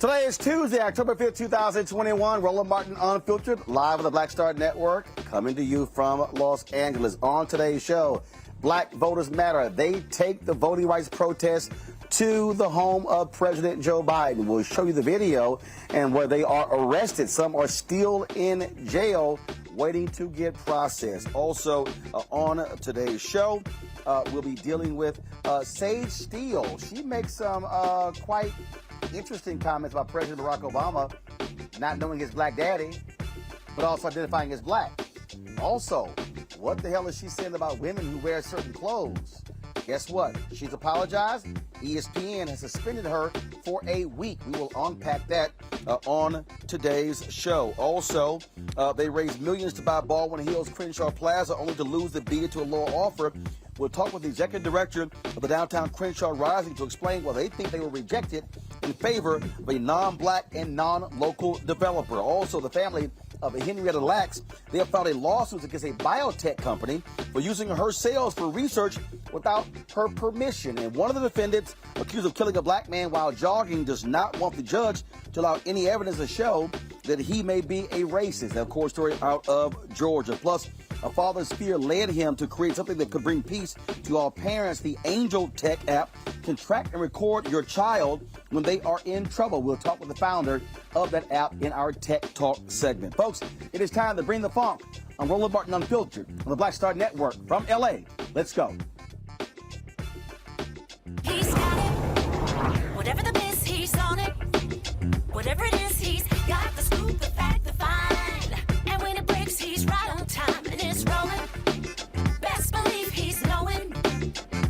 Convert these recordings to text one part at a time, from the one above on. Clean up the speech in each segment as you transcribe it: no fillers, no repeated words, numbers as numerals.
Today is Tuesday, October 5th, 2021. Roland Martin Unfiltered, live on the Black Star Network, coming to you from Los Angeles. On today's show, Black Voters Matter. They take the voting rights protest to the home of President Joe Biden. We'll show you the video and where they are arrested. Some are still in jail waiting to get processed. Also, on today's show, we'll be dealing with Sage Steele. She makes some quite interesting comments about President Barack Obama not knowing his black daddy, but also identifying as black. Also, what the hell is she saying about women who wear certain clothes? Guess what? She's apologized, ESPN has suspended her for a week. We will unpack that on today's show. Also, they raised millions to buy Baldwin Hills Crenshaw Plaza, only to lose the bid to a lower offer. We'll talk with the executive director of the Downtown Crenshaw Rising to explain why they think they were rejected in favor of a non-black and non-local developer. Also, the family of Henrietta Lacks, they have filed a lawsuit against a biotech company for using her cells for research without her permission. And one of the defendants, accused of killing a black man while jogging, does not want the judge to allow any evidence to show that he may be a racist. Of course, story out of Georgia. Plus, a father's fear led him to create something that could bring peace to all parents. The ANJEL Tech app can track and record your child when they are in trouble. We'll talk with the founder of that app in our Tech Talk segment. Folks, it is time to bring the funk on Roland Martin Unfiltered on the Black Star Network. From L.A., let's go. He's got it. Whatever the miss, he's on it. Whatever it is, he's got the scoop, the fact, the find. And when it breaks, he's right on time and it's rolling. Best believe he's knowing.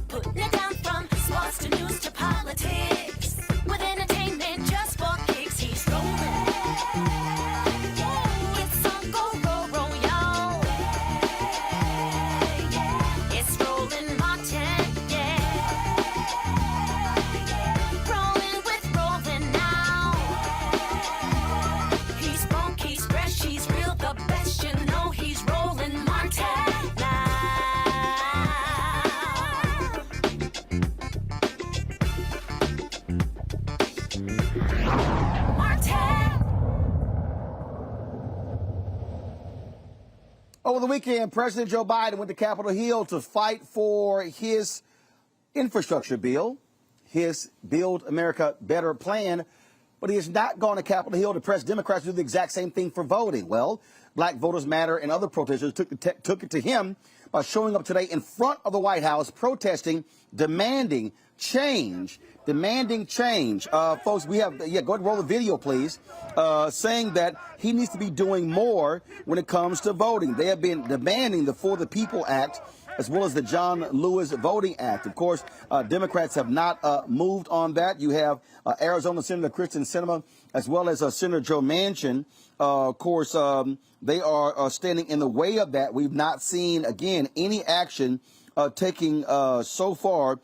Putting it down from sports to news to politics. With entertainment just for kicks, he's rolling. It's on Go Roll, y'all. It's Rolling Martin, yeah. Rolling with Rolling now. He's funk, he's fresh, he's real, the best, you know he's Rolling Martin now. Martin. Over the weekend, President Joe Biden went to Capitol Hill to fight for his infrastructure bill, his Build America Better plan, but he has not gone to Capitol Hill to press Democrats to do the exact same thing for voting. Well, Black Voters Matter and other protesters took it to him by showing up today in front of the White House, protesting, demanding change. Folks, we have, go ahead and roll the video, please, saying that he needs to be doing more when it comes to voting. They have been demanding the For the People Act, as well as the John Lewis Voting Act. Of course, Democrats have not moved on that. You have Arizona Senator Kristen Sinema, as well as Senator Joe Manchin. Of course, they are standing in the way of that. We've not seen, again, any action taking so far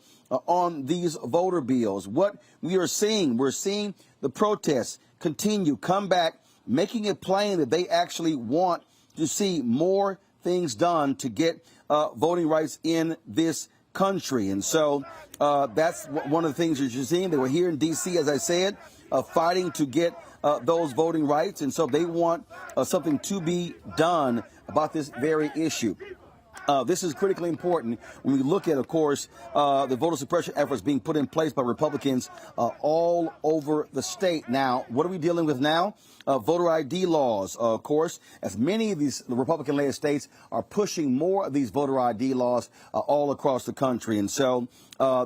on these voter bills. What we're seeing the protests continue, come back, making it plain that they actually want to see more things done to get voting rights in this country. And so that's one of the things that you're seeing. They were here in D.C., as I said, fighting to get those voting rights. And so they want something to be done about this very issue. This is critically important when we look at, of course, the voter suppression efforts being put in place by Republicans all over the state. Now, what are we dealing with now? Voter ID laws, of course, as many of these Republican-led states are pushing more of these voter ID laws all across the country. And so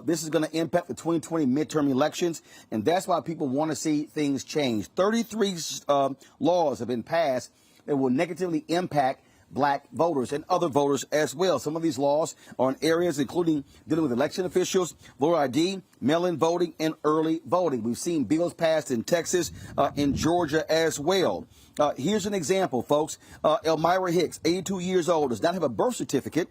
this is going to impact the 2020 midterm elections, and that's why people want to see things change. 33 laws have been passed that will negatively impact Black voters and other voters as well. Some of these laws are in areas including dealing with election officials, voter ID, mail-in voting, and early voting. We've seen bills passed in Texas, in Georgia as well. Here's an example, folks. Elmira Hicks, 82 years old, does not have a birth certificate,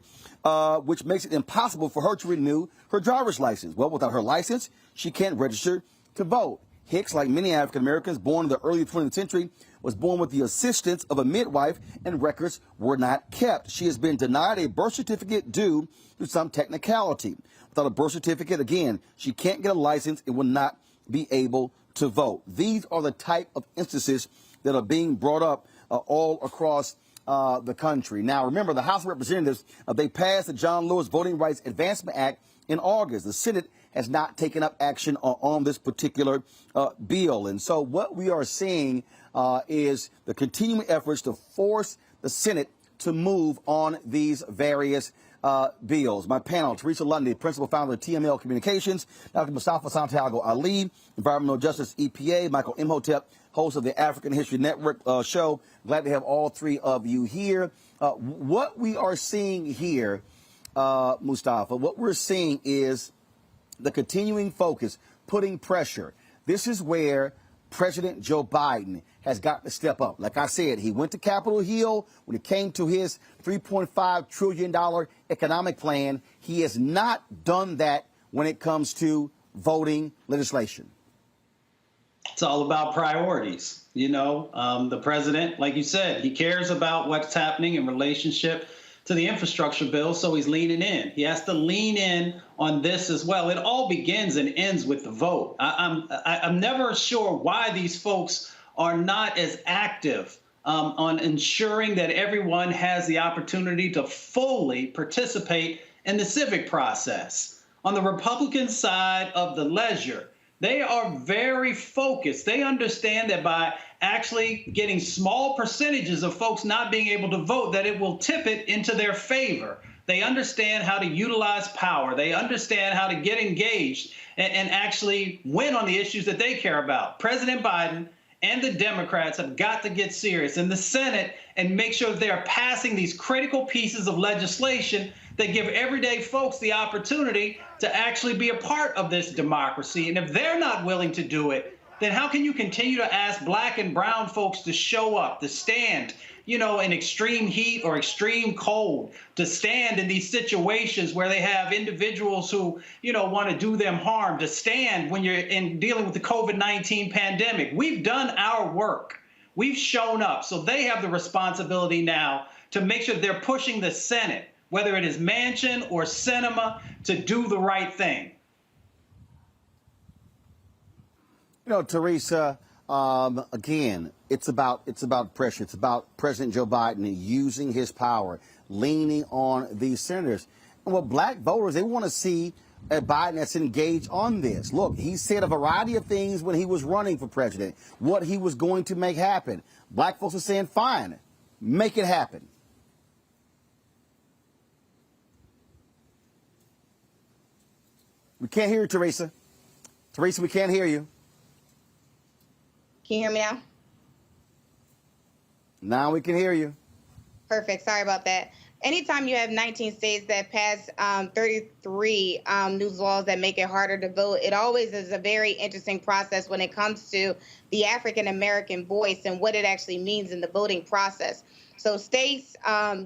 which makes it impossible for her to renew her driver's license. Well, without her license, she can't register to vote. Hicks, like many African Americans born in the early 20th century, was born with the assistance of a midwife, and records were not kept. She has been denied a birth certificate due to some technicality. Without a birth certificate, again, she can't get a license and will not be able to vote. These are the type of instances that are being brought up all across the country. Now, remember, the House of Representatives, they passed the John Lewis Voting Rights Advancement Act in August. The Senate has not taken up action on this particular bill. And so what we are seeing is the continuing efforts to force the Senate to move on these various bills. My panel, Teresa Lundy, principal founder of TML Communications, Dr. Mustafa Santiago Ali, Environmental Justice EPA, Michael Imhotep, host of the African History Network show. Glad to have all three of you here. What we are seeing here, Mustafa, what we're seeing is the continuing focus, putting pressure. This is where President Joe Biden has got to step up. Like I said, he went to Capitol Hill when it came to his $3.5 trillion economic plan. He has not done that when it comes to voting legislation. It's all about priorities. You know, the president, like you said, he cares about what's happening in relationship to the infrastructure bill, so he's leaning in. He has to lean in on this as well. It all begins and ends with the vote. I'm never sure why these folks are not as active on ensuring that everyone has the opportunity to fully participate in the civic process. On the Republican side of the ledger, they are very focused. They understand that by actually getting small percentages of folks not being able to vote, that it will tip it into their favor. They understand how to utilize power. They understand how to get engaged and actually win on the issues that they care about. President Biden and the Democrats have got to get serious in the Senate and make sure that they are passing these critical pieces of legislation that give everyday folks the opportunity to actually be a part of this democracy. And if they're not willing to do it, then how can you continue to ask black and brown folks to show up, to stand, you know, in extreme heat or extreme cold, to stand in these situations where they have individuals who, you know, want to do them harm, to stand when you're in dealing with the COVID-19 pandemic? We've done our work. We've shown up. So they have the responsibility now to make sure they're pushing the Senate, whether it is Manchin or Sinema, to do the right thing. You know, Teresa, again, it's about pressure. It's about President Joe Biden using his power, leaning on these senators. And what black voters, they want to see a Biden that's engaged on this. Look, he said a variety of things when he was running for president, what he was going to make happen. Black folks are saying, fine, make it happen. We can't hear you, Teresa. Teresa, we can't hear you. Can you hear me now? Now we can hear you. Perfect. Sorry about that. Anytime you have 19 states that pass 33 new laws that make it harder to vote, it always is a very interesting process when it comes to the African-American voice and what it actually means in the voting process. So states,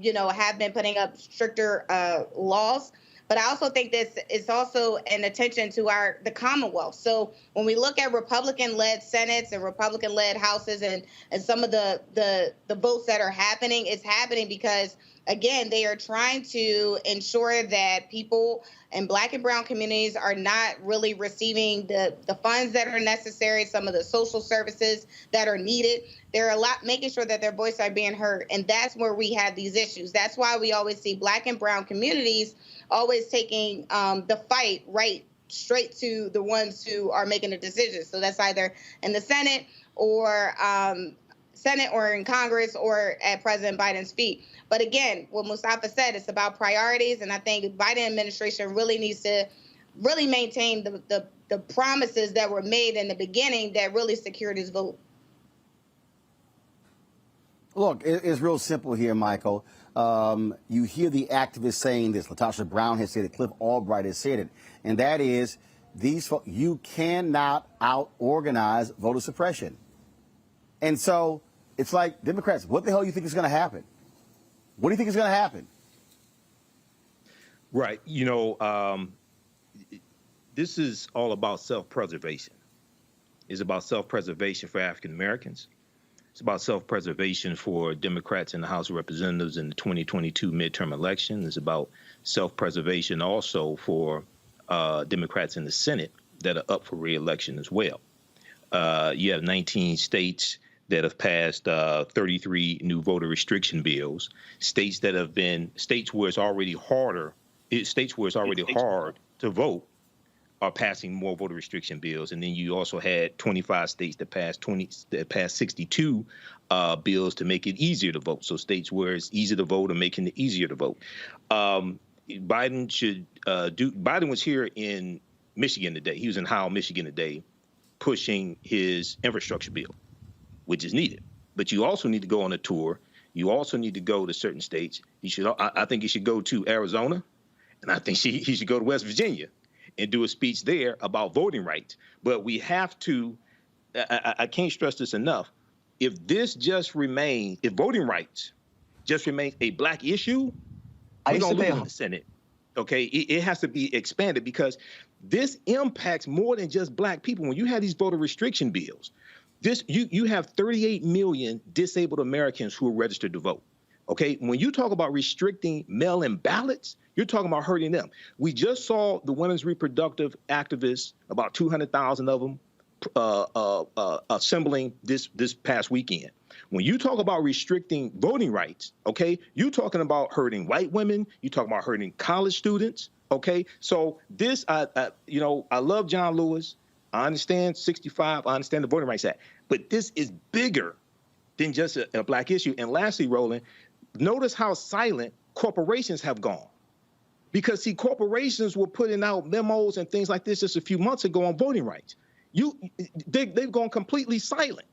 you know, have been putting up stricter laws. But I also think this is also an attention to the Commonwealth. So when we look at Republican-led Senates and Republican-led Houses and some of the votes that are happening, it's happening because, again, they are trying to ensure that people in black and brown communities are not really receiving the funds that are necessary, some of the social services that are needed. They're making sure that their voices are being heard. And that's where we have these issues. That's why we always see black and brown communities always taking the fight right straight to the ones who are making the decisions. So that's either in the Senate or in Congress or at President Biden's feet. But again, what Mustafa said, it's about priorities. And I think the Biden administration really needs to really maintain the promises that were made in the beginning that really secured his vote. Look, it's real simple here, Michael. You hear the activists saying this. Latasha Brown has said it. Cliff Albright has said it. And that is, you cannot out-organize voter suppression. And so it's like, Democrats, what the hell do you think is going to happen? What do you think is going to happen? Right. You know, this is all about self-preservation. It's about self-preservation for African Americans. It's about self-preservation for Democrats in the House of Representatives in the 2022 midterm election. It's about self-preservation also for Democrats in the Senate that are up for re-election as well. You have 19 states that have passed 33 new voter restriction bills. States that have been states where it's already hard to vote are passing more voter restriction bills. And then you also had 25 states that passed 62 bills to make it easier to vote. So states where it's easy to vote are making it easier to vote. Biden was here in Michigan today. He was in Howell, Michigan today, pushing his infrastructure bill, which is needed. But you also need to go on a tour. You also need to go to certain states. I think he should go to Arizona, and I think he should go to West Virginia. and do a speech there about voting rights. But we have to, I can't stress this enough, if voting rights just remains a black issue, we're going to lose in the Senate. Okay, it has to be expanded because this impacts more than just black people. When you have these voter restriction bills, you have 38 million disabled Americans who are registered to vote. Okay, when you talk about restricting mail-in ballots, you're talking about hurting them. We just saw the women's reproductive activists, about 200,000 of them, assembling this past weekend. When you talk about restricting voting rights, okay, you're talking about hurting white women, you're talking about hurting college students, okay? So this, I love John Lewis. I understand 65, I understand the Voting Rights Act, but this is bigger than just a black issue. And lastly, Roland, notice how silent corporations have gone. Because, see, corporations were putting out memos and things like this just a few months ago on voting rights. They've gone completely silent.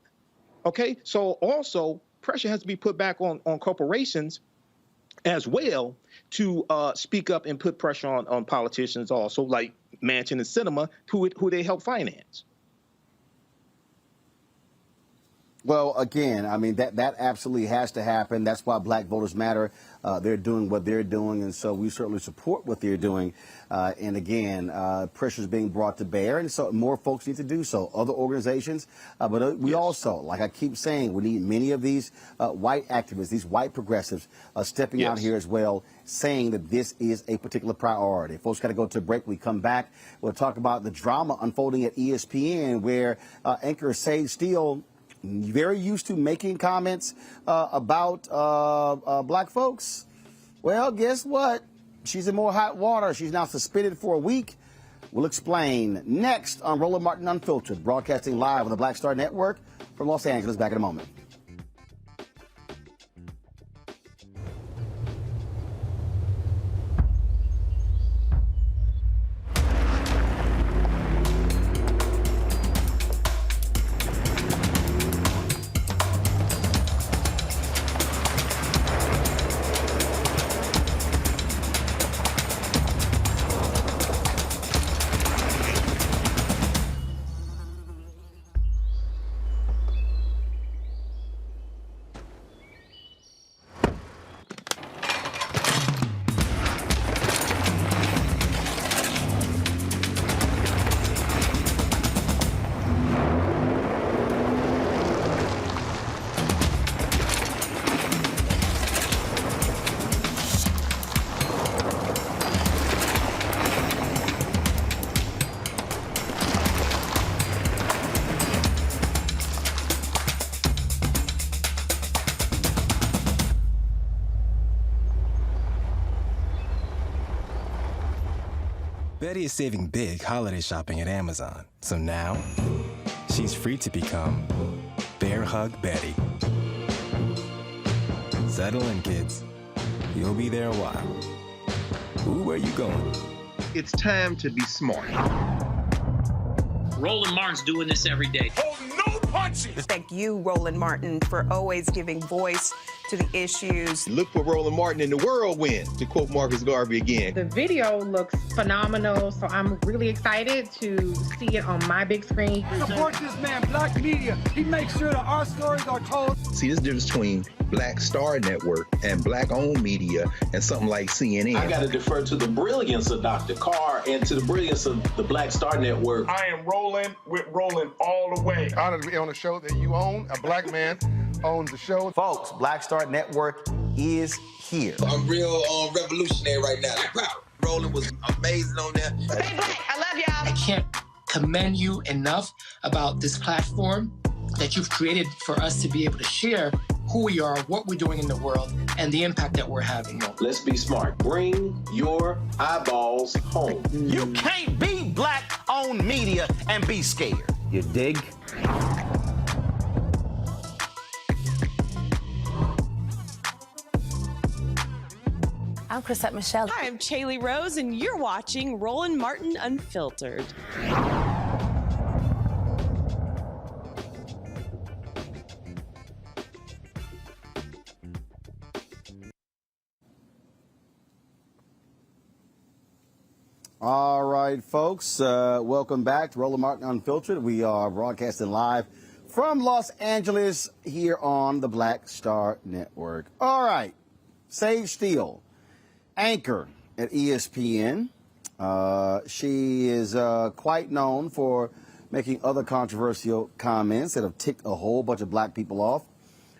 Okay, so also pressure has to be put back on corporations as well to speak up and put pressure on politicians also, like Manchin and Sinema, who they help finance. Well, again, I mean, that absolutely has to happen. That's why Black Voters Matter. They're doing what they're doing, and so we certainly support what they're doing. And again, pressure is being brought to bear, and so more folks need to do so. Other organizations, but we also, like I keep saying, we need many of these white activists, these white progressives, stepping out here as well, saying that this is a particular priority. Folks got to go to a break. We come back. We'll talk about the drama unfolding at ESPN, where anchor Steele, very used to making comments about black folks. Well, guess what? She's in more hot water. She's now suspended for a week. We'll explain next on Roland Martin Unfiltered, broadcasting live on the Black Star Network from Los Angeles. Back in a moment. Betty is saving big holiday shopping at Amazon, so now she's free to become Bear Hug Betty. Settle in, kids. You'll be there a while. Ooh, where you going? It's time to be smart. Roland Martin's doing this every day. Oh, no punches! Thank you, Roland Martin, for always giving voice to the issues. Look for Roland Martin in the whirlwind, to quote Marcus Garvey again. The video looks phenomenal, so I'm really excited to see it on my big screen. Support this man, Black Media. He makes sure that our stories are told. See, there's a difference between Black Star Network and Black-owned media and something like CNN. I got to defer to the brilliance of Dr. Carr and to the brilliance of the Black Star Network. I am rolling with Roland all the way. Honored to be on a show that you own. A black man owns the show. Folks, Black Star Network is here. I'm real revolutionary right now. Roland was amazing on there. Stay black. I love y'all. I can't commend you enough about this platform that you've created for us to be able to share who we are, what we're doing in the world, and the impact that we're having. Let's be smart. Bring your eyeballs home. You can't be Black-owned media and be scared. You dig? I'm Chrisette Michelle. Hi, I'm Chaley Rose, and you're watching Roland Martin Unfiltered. All right, folks, welcome back to Roland Martin Unfiltered. We are broadcasting live from Los Angeles here on the Black Star Network. All right, Sage Steele, anchor at ESPN. She is quite known for making other controversial comments that have ticked a whole bunch of black people off.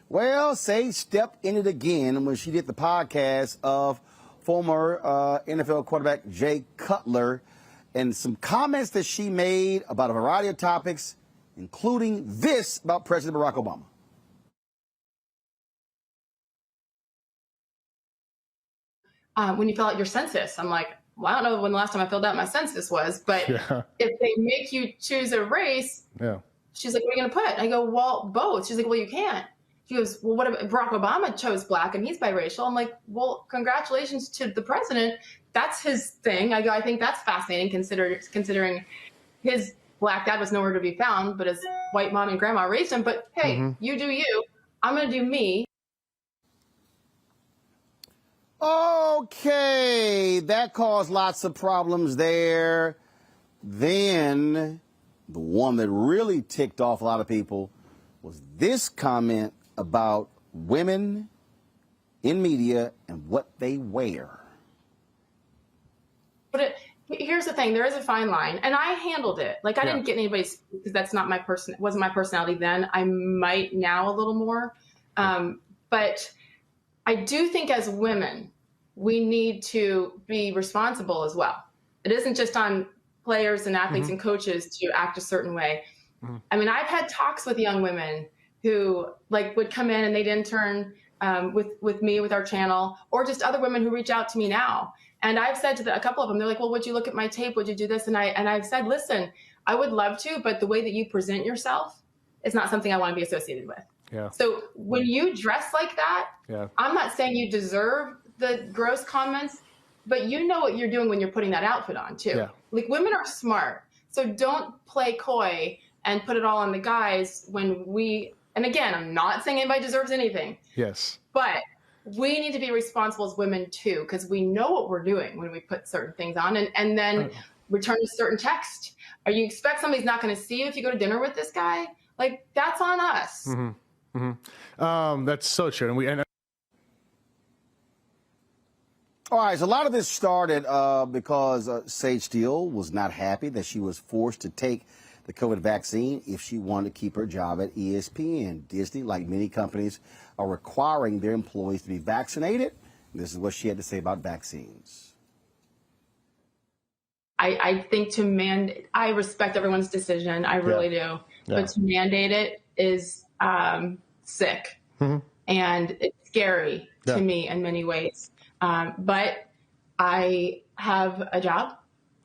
Well, Sage stepped in it again when she did the podcast of former NFL quarterback Jay Cutler and some comments that she made about a variety of topics, including this about President Barack Obama. When you fill out your census, I'm like, well, I don't know when the last time I filled out my census was, but if they make you choose a race, she's like, what are you going to put? I go, well, both. She's like, well, you can't. She goes, well, what about Barack Obama chose black and he's biracial? I'm like, well, congratulations to the president. That's his thing. I go, I think that's fascinating considering his black dad was nowhere to be found, but his white mom and grandma raised him. But hey, you do you. I'm going to do me. Okay, that caused lots of problems there. Then the one that really ticked off a lot of people was this comment about women in media and what they wear. But here's the thing, there is a fine line, and I handled it. Like, I didn't get anybody's, because that's not my wasn't my personality then. I might now a little more. But I do think as women, we need to be responsible as well. It isn't just on players and athletes and coaches to act a certain way. I mean, I've had talks with young women who like would come in and they'd intern with me, with our channel, or just other women who reach out to me now. And I've said to a couple of them, they're like, well, would you look at my tape? Would you do this? And I've said, listen, I would love to, but the way that you present yourself is not something I want to be associated with. Yeah. So when you dress like that, I'm not saying you deserve the gross comments, but you know what you're doing when you're putting that outfit on too. Yeah. Like, women are smart. So don't play coy and put it all on the guys when and again, I'm not saying anybody deserves anything. Yes. But we need to be responsible as women too, because we know what we're doing when we put certain things on and then return a certain text. Or you expect somebody's not going to see you if you go to dinner with this guy? Like, that's on us. That's so true. And All right, so a lot of this started because Sage Steele was not happy that she was forced to take the COVID vaccine if she wanted to keep her job at ESPN. Disney, like many companies, are requiring their employees to be vaccinated. This is what she had to say about vaccines. I think I respect everyone's decision. I really do. But to mandate it is sick. And it's scary to me in many ways. But I have a job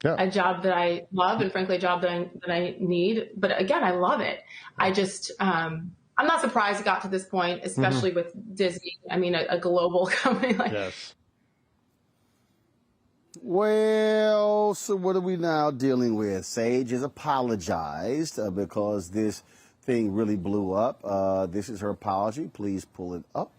that I love, and frankly, a job that I need. But again, I love it. I just, I'm not surprised it got to this point, especially with Disney. I mean, a global company like. Yes. Well, so what are we now dealing with? Sage has apologized because this thing really blew up. This is her apology. Please pull it up.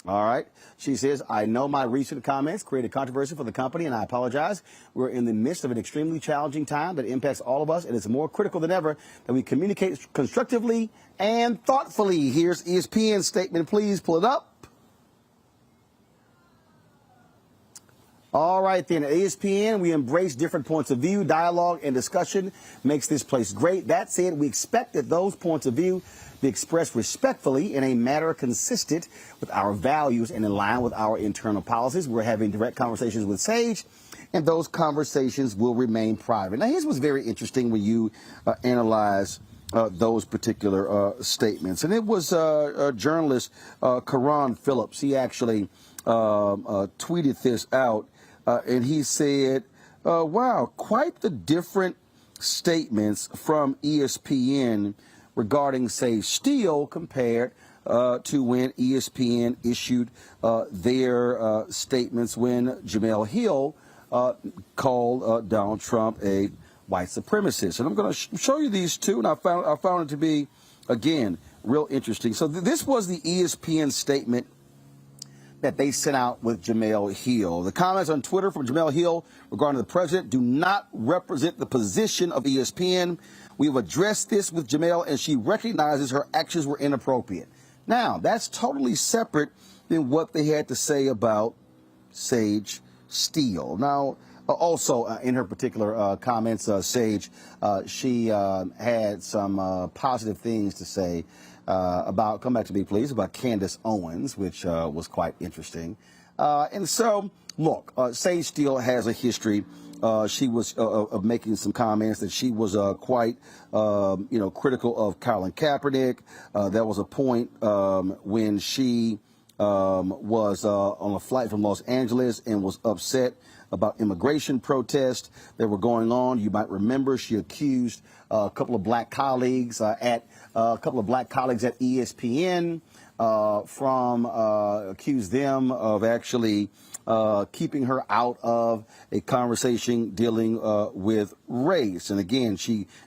All right. She says, I know my recent comments created controversy for the company, and I apologize. We're in the midst of an extremely challenging time that impacts all of us, and it's more critical than ever that we communicate constructively and thoughtfully. Here's ESPN's statement. Please pull it up. All right, then. At ESPN, we embrace different points of view. Dialogue and discussion makes this place great. That said, we expect that those points of view be expressed respectfully in a manner consistent with our values and in line with our internal policies. We're having direct conversations with Sage, and those conversations will remain private. Now, here's what's very interesting when you analyze those particular statements. And it was journalist Karan Phillips. He actually tweeted this out, and he said, wow, quite the different statements from ESPN regarding, say, Steele compared to when ESPN issued their statements when Jemele Hill called Donald Trump a white supremacist. And I'm going to show you these two, and I found it to be, again, real interesting. So this was the ESPN statement that they sent out with Jemele Hill. The comments on Twitter from Jemele Hill regarding the president do not represent the position of ESPN. We've addressed this with Jemele, and she recognizes her actions were inappropriate. Now, that's totally separate than what they had to say about Sage Steele. Now, also in her particular comments, Sage, she had some positive things to say about, come back to me please, about Candace Owens, which was quite interesting. And so, look, Sage Steele has a history. She was of making some comments that she was quite, critical of Colin Kaepernick. There was a point when she was on a flight from Los Angeles and was upset about immigration protests that were going on. You might remember she accused a couple of black colleagues at ESPN accused them of actually keeping her out of a conversation dealing with race. And again,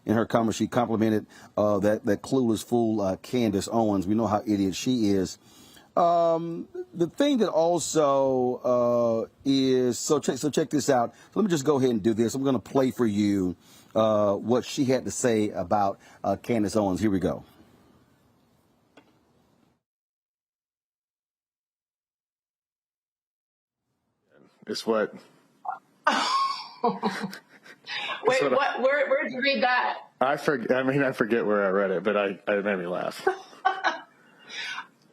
in her comments, she complimented that clueless fool Candace Owens. We know how idiot she is. The thing that also is, so check this out. So let me just go ahead and do this. I'm going to play for you what she had to say about Candace Owens. Here we go. It's what? Wait, what? Where'd you read that? I forget where I read it, but it made me laugh.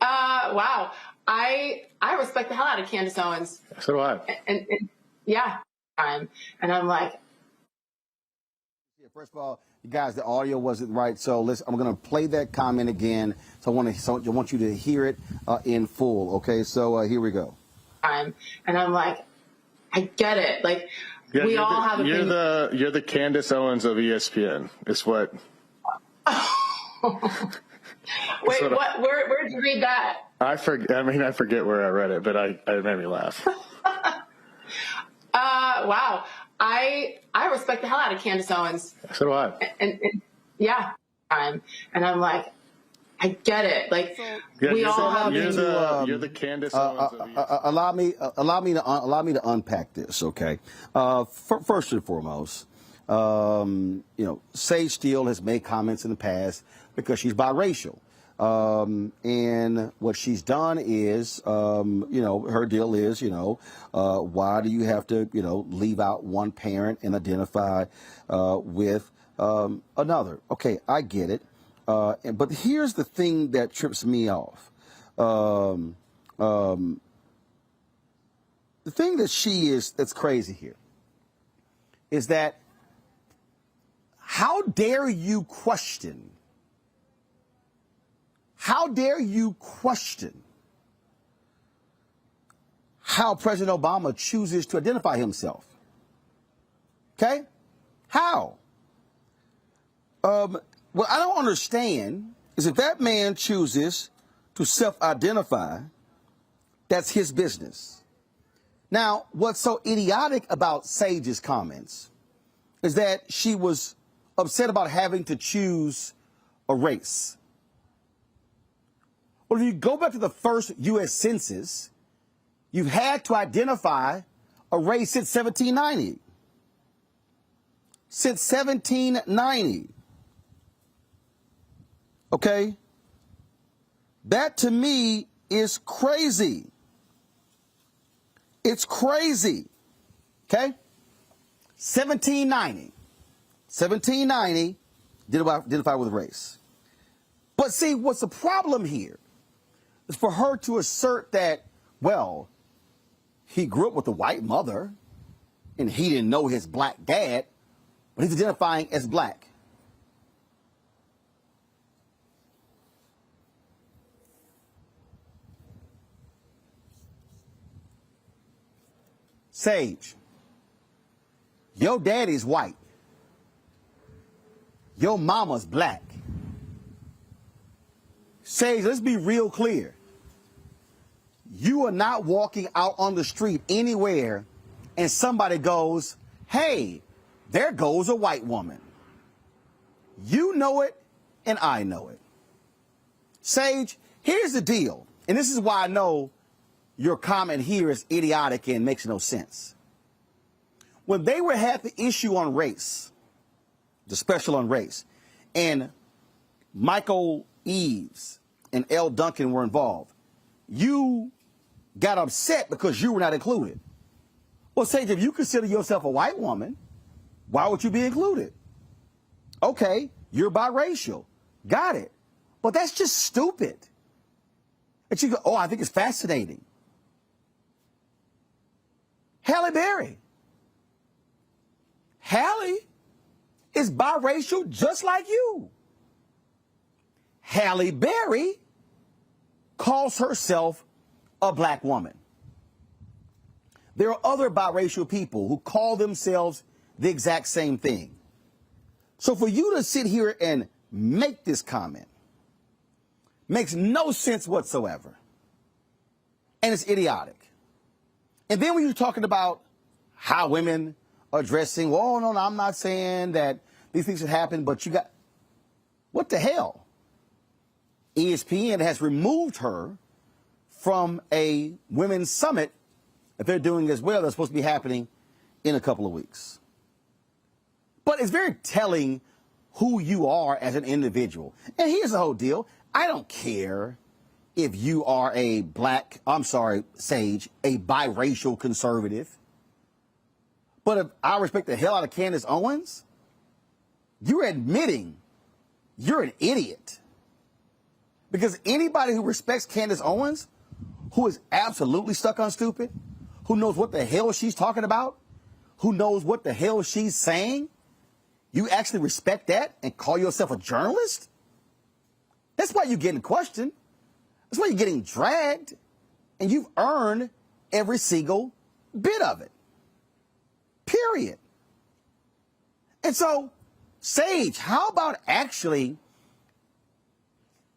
Wow. I respect the hell out of Candace Owens. So do I. And yeah, and I'm like. First of all, you guys, the audio wasn't right, so I'm going to play that comment again. So I want you to hear it in full. Okay, so here we go. And I'm like, I get it. Like, yeah, we all have a you're thing. You're the Candace Owens of ESPN. It's what. Wait, what? Where'd you read that? I forget where I read it, but it made me laugh. Wow. I respect the hell out of Candace Owens. So do I. And yeah, and I'm like, I get it. Like, yeah, we all have. You're the Candace Owens of ESPN. Allow me to unpack this, okay? First and foremost, Sage Steele has made comments in the past because she's biracial. And what she's done is, her deal is, why do you have to, leave out one parent and identify with another? Okay, I get it. But here's the thing that trips me off. The thing that's crazy here is that how dare you question how President Obama chooses to identify himself? Okay? How? What I don't understand is if that man chooses to self-identify, that's his business. Now, what's so idiotic about Sage's comments is that she was upset about having to choose a race. Well, if you go back to the first U.S. Census, you've had to identify a race since 1790. Since 1790. Okay? That to me is crazy. It's crazy. Okay? 1790. 1790, identify with race. But see, what's the problem here is for her to assert that, well, he grew up with a white mother and he didn't know his black dad, but he's identifying as black. Sage, your daddy's white. Your mama's black. Sage, let's be real clear. You are not walking out on the street anywhere and somebody goes, hey, there goes a white woman. You know it and I know it. Sage, here's the deal. And this is why I know your comment here is idiotic and makes no sense. When they had the issue on race, the special on race, and Michael Eves and L. Duncan were involved, you got upset because you were not included. Well, Sage, if you consider yourself a white woman, why would you be included? Okay, you're biracial. Got it. But that's just stupid. And you go, oh, I think it's fascinating. Halle Berry. Halle is biracial just like you. Halle Berry calls herself a black woman. There are other biracial people who call themselves the exact same thing. So for you to sit here and make this comment makes no sense whatsoever. And it's idiotic. And then when you're talking about how women are dressing, well, no, I'm not saying that these things should happen, but you got, what the hell? ESPN has removed her from a women's summit that they're doing as well. That's supposed to be happening in a couple of weeks. But it's very telling who you are as an individual. And here's the whole deal. I don't care if you are a Sage, a biracial conservative. But if I respect the hell out of Candace Owens, you're admitting you're an idiot. Because anybody who respects Candace Owens, who is absolutely stuck on stupid, who knows what the hell she's talking about, who knows what the hell she's saying, you actually respect that and call yourself a journalist? That's why you're getting questioned. That's why you're getting dragged. And you've earned every single bit of it. Period. And so, Sage, how about actually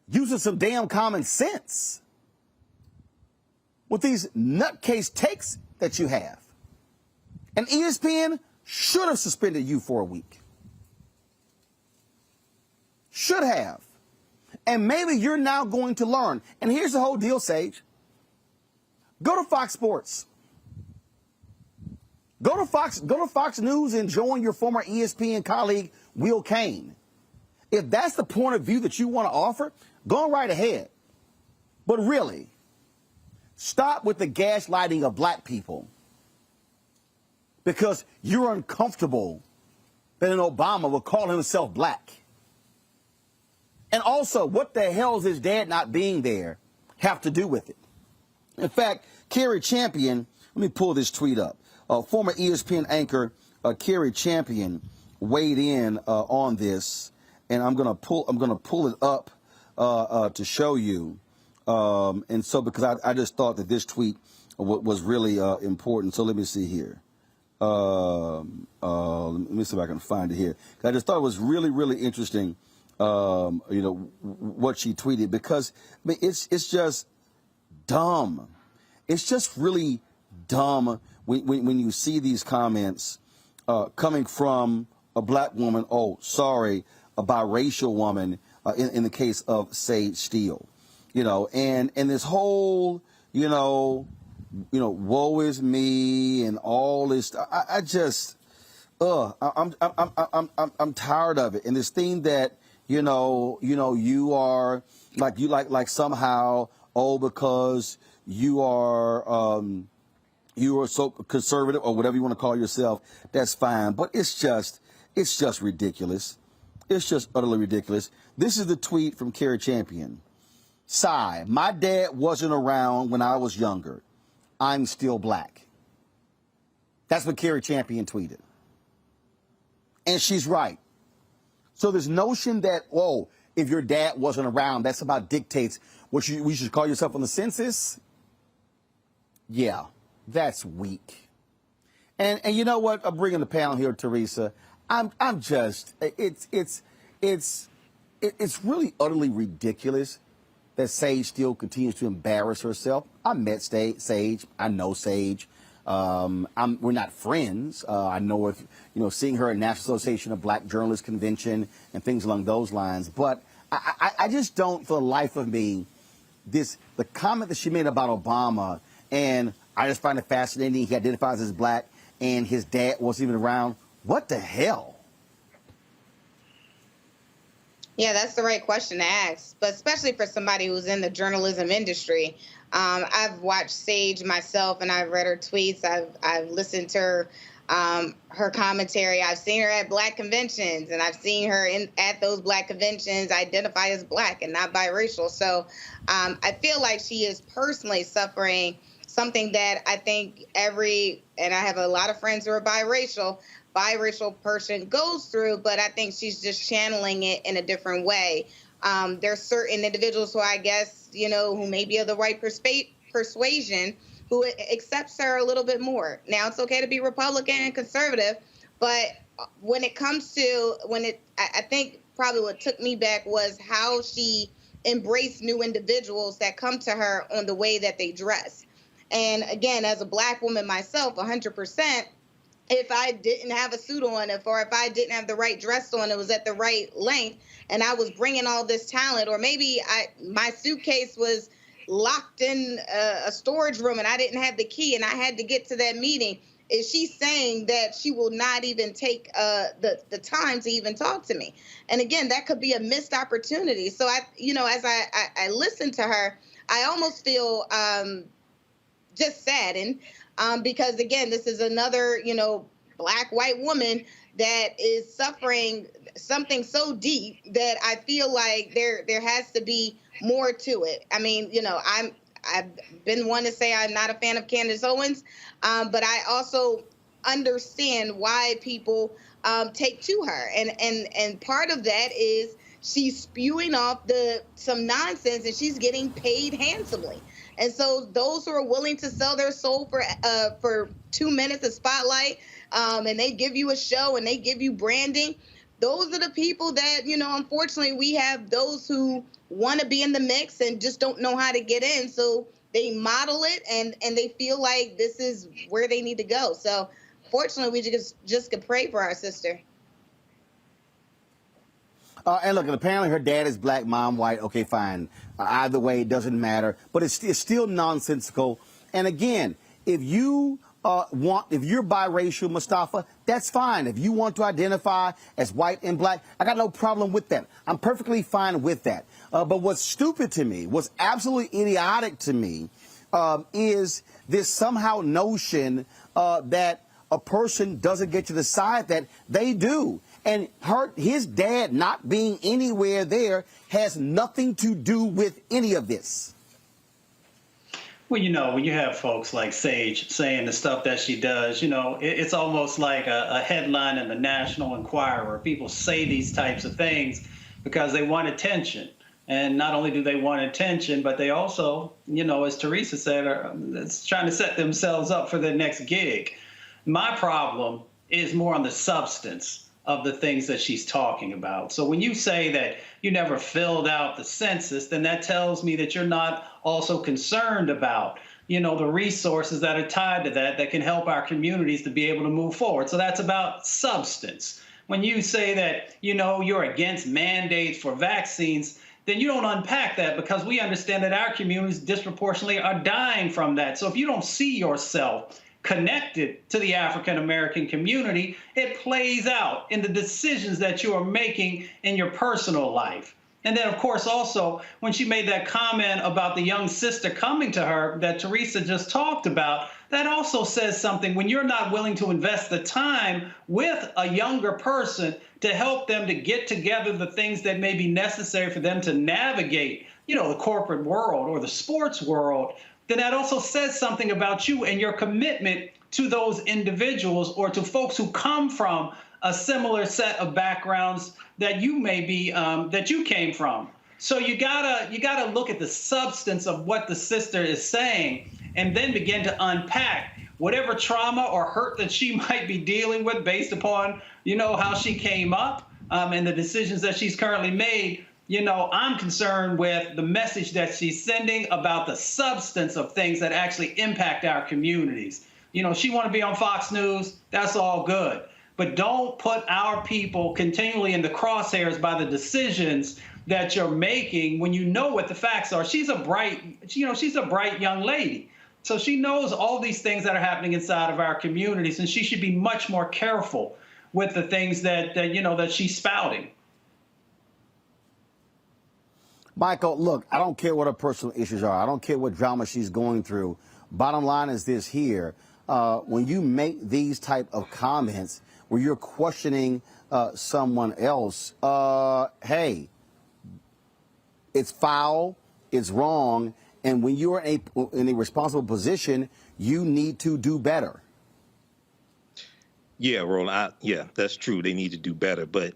using some damn common sense with these nutcase takes that you have? And ESPN should have suspended you for a week. Should have. And maybe you're now going to learn. And here's the whole deal, Sage. Go to Fox Sports. Go to Fox News and join your former ESPN colleague, Will Cain. If that's the point of view that you want to offer, go right ahead. But really, stop with the gaslighting of black people because you're uncomfortable that an Obama will call himself black. And also, what the hell is his dad not being there have to do with it? In fact, Kerry Champion, let me pull this tweet up. Former ESPN anchor Kerry Champion weighed in on this, and I'm gonna pull it up to show you. And so because I just thought that this tweet was really important. So let me see here. Let me see if I can find it here. I just thought it was really, really interesting. What she tweeted, because I mean, it's just dumb. It's just really dumb when you see these comments coming from a black woman. Oh, sorry, a biracial woman. In the case of Sage Steele, and this whole, woe is me and all this. I just, I'm tired of it. And this thing that. You are like somehow, because you are so conservative or whatever you want to call yourself, that's fine. But it's just ridiculous. It's just utterly ridiculous. This is the tweet from Kerry Champion. Sigh, my dad wasn't around when I was younger. I'm still black. That's what Kerry Champion tweeted. And she's right. So this notion that, if your dad wasn't around, that's about dictates what we should call yourself on the census. Yeah, that's weak. And you know what? I'm bringing the panel here, Teresa. I'm just, it's really utterly ridiculous that Sage still continues to embarrass herself. I met Sage. I know Sage. We're not friends. I know if, seeing her at National Association of Black Journalists Convention and things along those lines. But I just don't, for the life of me, the comment that she made about Obama And I just find it fascinating. He identifies as black, and his dad wasn't even around. What the hell? Yeah, that's the right question to ask, but especially for somebody who's in the journalism industry. I've watched Sage myself, and I've read her tweets. I've listened to her commentary. I've seen her at black conventions, and I've seen her at those black conventions identify as black and not biracial. So I feel like she is personally suffering something that I think and I have a lot of friends who are biracial person goes through, but I think she's just channeling it in a different way. There's certain individuals who I guess, who may be of the right persuasion who accepts her a little bit more. Now, it's okay to be Republican and conservative, but when it comes to, I think probably what took me back was how she embraced new individuals that come to her on the way that they dress. And again, as a black woman myself, 100%, if I didn't have a suit on, or if I didn't have the right dress on, it was at the right length, and I was bringing all this talent, or maybe my suitcase was locked in a storage room and I didn't have the key and I had to get to that meeting, is she saying that she will not even take the time to even talk to me? And again, that could be a missed opportunity. So as I listen to her, I almost feel just saddened because again, this is another, black white woman that is suffering something so deep that I feel like there has to be more to it. I mean, I've been one to say I'm not a fan of Candace Owens, but I also understand why people take to her, and part of that is she's spewing off some nonsense, and she's getting paid handsomely. And so those who are willing to sell their soul for 2 minutes of spotlight, and they give you a show and they give you branding, those are the people that, unfortunately we have those who want to be in the mix and just don't know how to get in. So they model it and they feel like this is where they need to go. So fortunately, we just could pray for our sister. And look, apparently her dad is black, mom white. Okay, fine. Either way, it doesn't matter. But it's still nonsensical. And again, if you're biracial, Mustafa, that's fine. If you want to identify as white and black, I got no problem with that. I'm perfectly fine with that. But what's stupid to me, what's absolutely idiotic to me, is this somehow notion that a person doesn't get to decide that they do. And his dad not being anywhere there has nothing to do with any of this. Well, when you have folks like Sage saying the stuff that she does, it's almost like a headline in the National Enquirer. People say these types of things because they want attention. And not only do they want attention, but they also, as Teresa said, are trying to set themselves up for their next gig. My problem is more on the substance of the things that she's talking about. So when you say that you never filled out the census, then that tells me that you're not also concerned about, the resources that are tied to that can help our communities to be able to move forward. So that's about substance. When you say that, you're against mandates for vaccines, then you don't unpack that, because we understand that our communities disproportionately are dying from that. So if you don't see yourself connected to the African American community, it plays out in the decisions that you are making in your personal life. And then, of course, also, when she made that comment about the young sister coming to her that Teresa just talked about, that also says something. When you're not willing to invest the time with a younger person to help them to get together the things that may be necessary for them to navigate, the corporate world or the sports world, then that also says something about you and your commitment to those individuals or to folks who come from a similar set of backgrounds that you may be, that you came from. So you gotta look at the substance of what the sister is saying and then begin to unpack whatever trauma or hurt that she might be dealing with based upon, how she came up and the decisions that she's currently made. I'm concerned with the message that she's sending about the substance of things that actually impact our communities. She want to be on Fox News, that's all good. But don't put our people continually in the crosshairs by the decisions that you're making when you know what the facts are. She's a bright young lady. So she knows all these things that are happening inside of our communities, and she should be much more careful with the things that she's spouting. Michael, look, I don't care what her personal issues are. I don't care what drama she's going through. Bottom line is this here. When you make these type of comments where you're questioning someone else, hey, it's foul, it's wrong, and when you're in a responsible position, you need to do better. Yeah, Roland, yeah, that's true. They need to do better. But,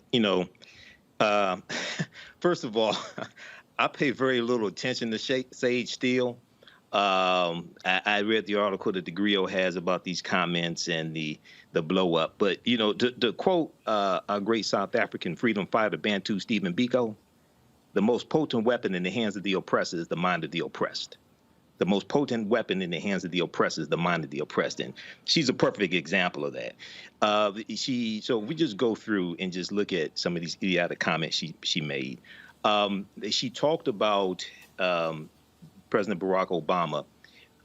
first of all, I pay very little attention to Sage Steele. I read the article that the Griot has about these comments and the blow up. But, to quote our great South African freedom fighter, Bantu Stephen Biko, the most potent weapon in the hands of the oppressor is the mind of the oppressed. The most potent weapon in the hands of the oppressor is the mind of the oppressed. And she's a perfect example of that. So we just go through and just look at some of these idiotic comments she made. She talked about President Barack Obama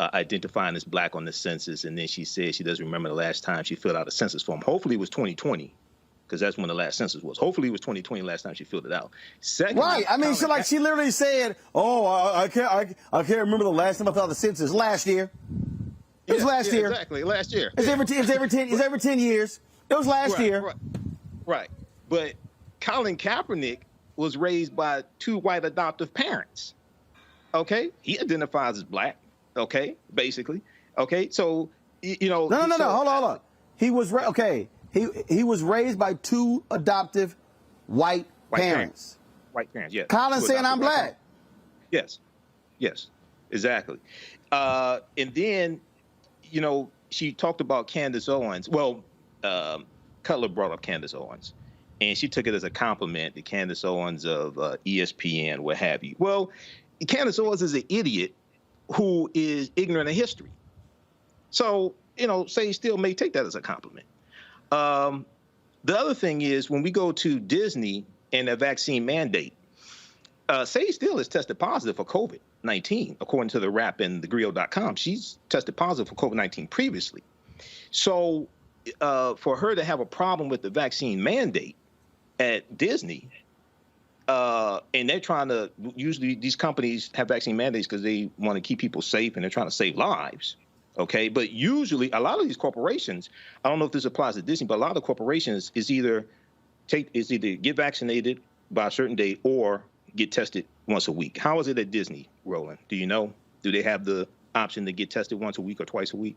identifying as black on the census, and then she said she doesn't remember the last time she filled out a census form. Hopefully it was 2020, because that's when the last census was. Hopefully it was 2020 last time she filled it out. Secondly, right. I mean, she literally said, "Oh, I can't remember the last time I filled out the census. Last year. It was last year. Exactly, last year. It's every 10 years. It was last year. Right. But Colin Kaepernick was raised by two white adoptive parents. Okay, he identifies as black. Okay, basically. Okay, so No. Hold on. He was He was raised by two adoptive white parents. White parents, yes. Colin saying I'm black. Yes, exactly. And then, she talked about Candace Owens. Well, Cutler brought up Candace Owens, and she took it as a compliment to Candace Owens of ESPN, what have you. Well, Candace Owens is an idiot who is ignorant of history. So, Sage Steele may take that as a compliment. The other thing is, when we go to Disney and a vaccine mandate, Sage Steele has tested positive for COVID-19, according to the Wrap and thegrio.com. She's tested positive for COVID-19 previously. So for her to have a problem with the vaccine mandate at Disney, and they're trying to, usually these companies have vaccine mandates because they want to keep people safe and they're trying to save lives. Okay, but usually a lot of these corporations, I don't know if this applies to Disney, but a lot of corporations is either get vaccinated by a certain date or get tested once a week. How is it at Disney, Roland? Do you know? Do they have the option to get tested once a week or twice a week?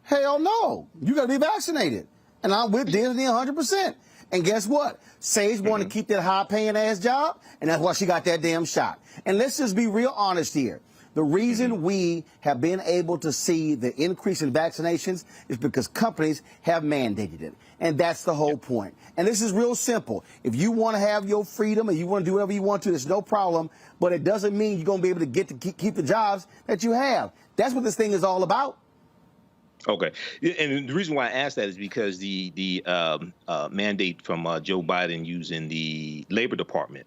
Hell no. You got to be vaccinated. And I'm with Disney 100%. And guess what? Sage wanted to keep that high-paying ass job, and that's why she got that damn shot. And let's just be real honest here. The reason we have been able to see the increase in vaccinations is because companies have mandated it. And that's the whole point. And this is real simple. If you want to have your freedom and you want to do whatever you want to, there's no problem. But it doesn't mean you're going to be able to keep the jobs that you have. That's what this thing is all about. Okay. And the reason why I asked that is because the mandate from Joe Biden using the Labor Department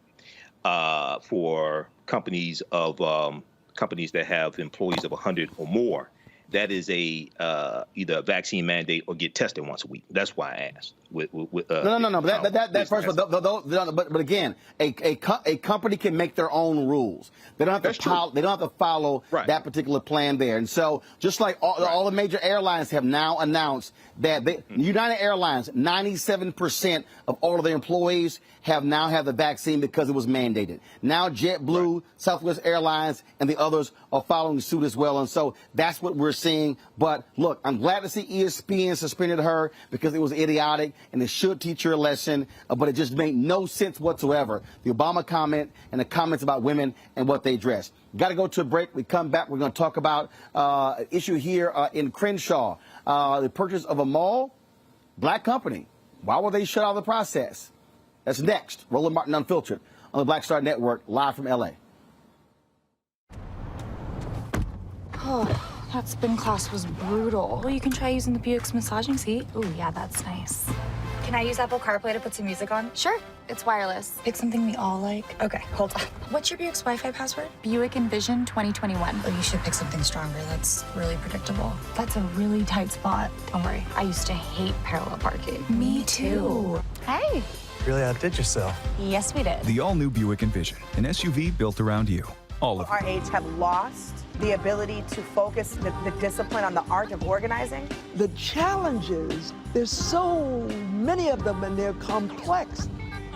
for companies that have employees of 100 or more, that is either a vaccine mandate or get tested once a week. That's why I asked. No. But first, but again, a company can make their own rules. They don't have to follow that particular plan there. And so, just like all the major airlines have now announced that United Airlines, 97% of all of their employees have the vaccine because it was mandated. Now JetBlue, Southwest Airlines, and the others are following suit as well. And so that's what we're seeing. But look, I'm glad to see ESPN suspended her because it was idiotic and it should teach her a lesson. But it just made no sense whatsoever. The Obama comment and the comments about women and what they dress. Got to go to a break. We come back. We're going to talk about an issue here in Crenshaw. The purchase of a mall, black company. Why were they shut out of the process? That's next. Roland Martin Unfiltered on the Black Star Network, live from L.A. Oh, that spin class was brutal. Well, you can try using the Buick's massaging seat. Ooh, yeah, that's nice. Can I use Apple CarPlay to put some music on? Sure, it's wireless. Pick something we all like. Okay, hold on. What's your Buick's Wi-Fi password? Buick Envision 2021. Oh, you should pick something stronger. That's really predictable. That's a really tight spot. Don't worry. I used to hate parallel parking. Me too. Hey. Really outdid yourself. Yes, we did. The all-new Buick Envision, an SUV built around you. All of our age have lost the ability to focus the discipline on the art of organizing. The challenges, there's so many of them and they're complex.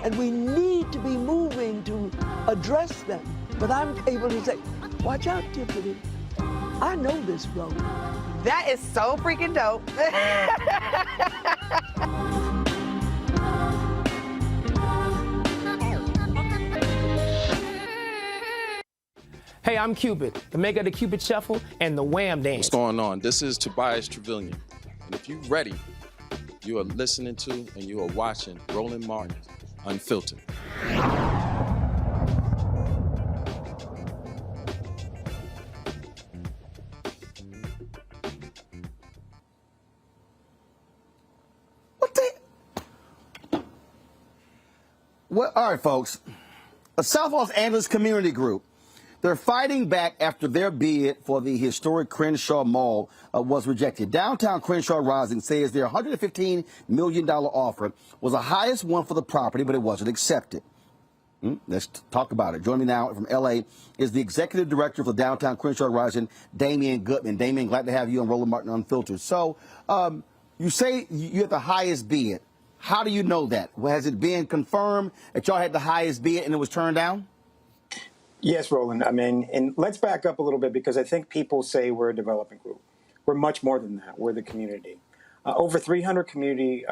And we need to be moving to address them. But I'm able to say, watch out, Tiffany. I know this road. That is so freaking dope. Hey, I'm Cupid, the maker of the Cupid Shuffle and the Wham Dance. What's going on? This is Tobias Trevelyan. And if you're ready, you are listening to and you are watching Roland Martin Unfiltered. Well, all right, folks. A South Los Angeles community group. They're fighting back after their bid for the historic Crenshaw Mall was rejected. Downtown Crenshaw Rising says their $115 million offer was the highest one for the property, but it wasn't accepted. Let's talk about it. Joining me now from L.A. is the executive director for Downtown Crenshaw Rising, Damian Goodman. Damian, glad to have you on Roland Martin Unfiltered. So you say you had the highest bid. How do you know that? Has it been confirmed that y'all had the highest bid and it was turned down? Yes, Roland. I mean, and let's back up a little bit because I think people say we're a development group. We're much more than that. We're the community. Over 300 community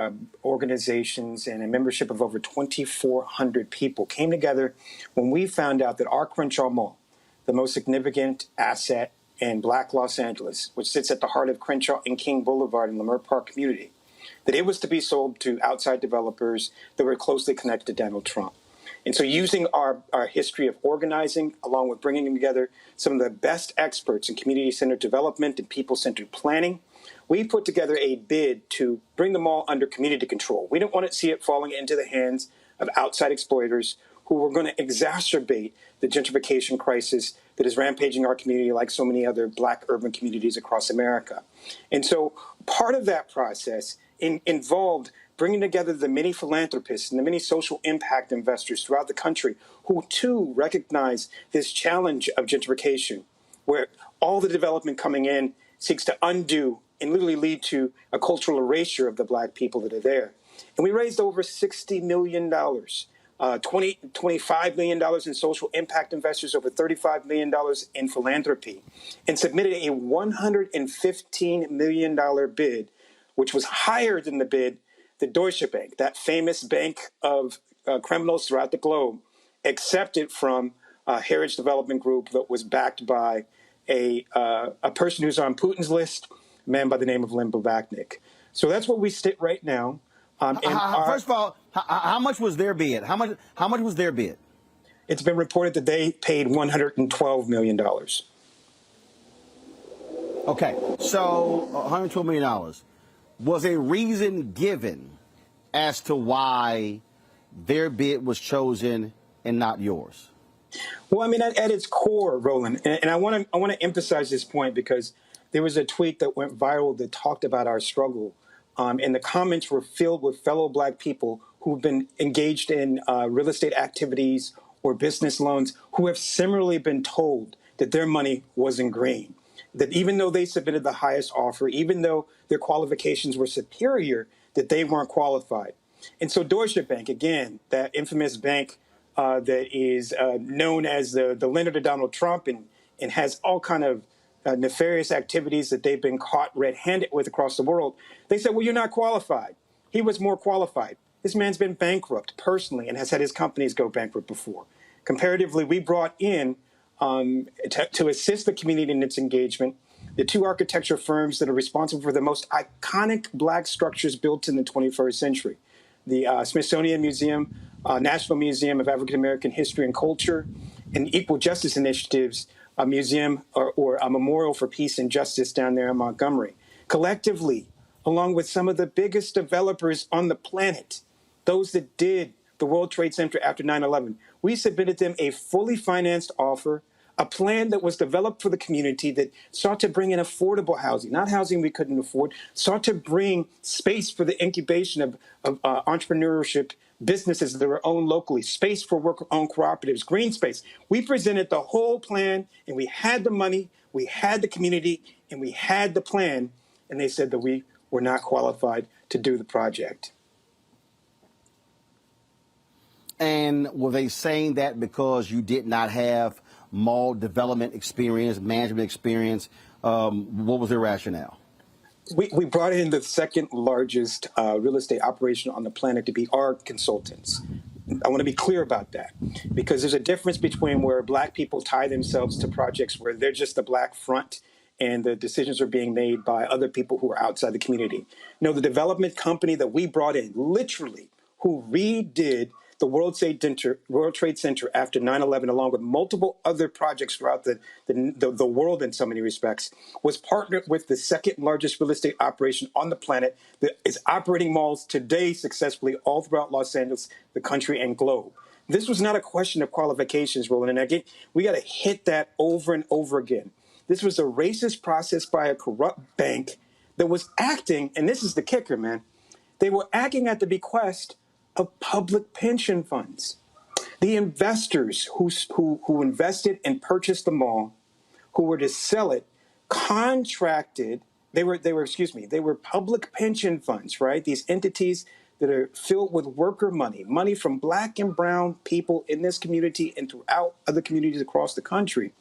organizations and a membership of over 2,400 people came together when we found out that our Crenshaw Mall, the most significant asset in Black Los Angeles, which sits at the heart of Crenshaw and King Boulevard in Leimert Park community, that it was to be sold to outside developers that were closely connected to Donald Trump. And so using our history of organizing, along with bringing together some of the best experts in community-centered development and people-centered planning, we put together a bid to bring the mall under community control. We don't want to see it falling into the hands of outside exploiters who were going to exacerbate the gentrification crisis that is rampaging our community like so many other Black urban communities across America. And so part of that process involved bringing together the many philanthropists and the many social impact investors throughout the country who, too, recognize this challenge of gentrification, where all the development coming in seeks to undo and literally lead to a cultural erasure of the Black people that are there. And we raised over $60 million, $25 million in social impact investors, over $35 million in philanthropy, and submitted a $115 million bid, which was higher than the bid the Deutsche Bank, that famous bank of criminals throughout the globe, accepted from Heritage Development Group that was backed by a person who's on Putin's list, a man by the name of Len Blavatnik. So that's where we sit right now. First of all, how much was their bid? How much was their bid? It's been reported that they paid $112 million. Okay, so $112 million. Was a reason given as to why their bid was chosen and not yours? Well, I mean, at its core, Roland, and I want to emphasize this point because there was a tweet that went viral that talked about our struggle, and the comments were filled with fellow Black people who've been engaged in real estate activities or business loans who have similarly been told that their money wasn't green. That even though they submitted the highest offer, even though their qualifications were superior, that they weren't qualified. And so Deutsche Bank, again, that infamous bank that is known as the lender to Donald Trump and has all kind of nefarious activities that they've been caught red-handed with across the world, they said, well, you're not qualified. He was more qualified. This man's been bankrupt personally and has had his companies go bankrupt before. Comparatively, we brought in to assist the community in its engagement, the two architecture firms that are responsible for the most iconic Black structures built in the 21st century. The Smithsonian Museum, National Museum of African American History and Culture, and Equal Justice Initiatives, a museum or a memorial for peace and justice down there in Montgomery. Collectively, along with some of the biggest developers on the planet, those that did the World Trade Center after 9/11. We submitted them a fully financed offer, a plan that was developed for the community that sought to bring in affordable housing, not housing we couldn't afford, sought to bring space for the incubation of entrepreneurship, businesses that were owned locally, space for worker-owned cooperatives, green space. We presented the whole plan, and we had the money, we had the community, and we had the plan, and they said that we were not qualified to do the project. And were they saying that because you did not have mall development experience, management experience? What was their rationale? We brought in the second largest real estate operation on the planet to be our consultants. I want to be clear about that, because there's a difference between where Black people tie themselves to projects where they're just the Black front and the decisions are being made by other people who are outside the community. No, the development company that we brought in, literally, who redid the World Trade Center after 9/11, along with multiple other projects throughout the world in so many respects, was partnered with the second largest real estate operation on the planet that is operating malls today successfully all throughout Los Angeles, the country, and globe. This was not a question of qualifications, Roland, and again, we got to hit that over and over again. This was a racist process by a corrupt bank that was acting, and this is the kicker, man, they were acting at the bequest of public pension funds. The investors who invested and purchased the mall, who were to sell it, contracted. They were public pension funds, right? These entities that are filled with worker money from Black and brown people in this community and throughout other communities across the country.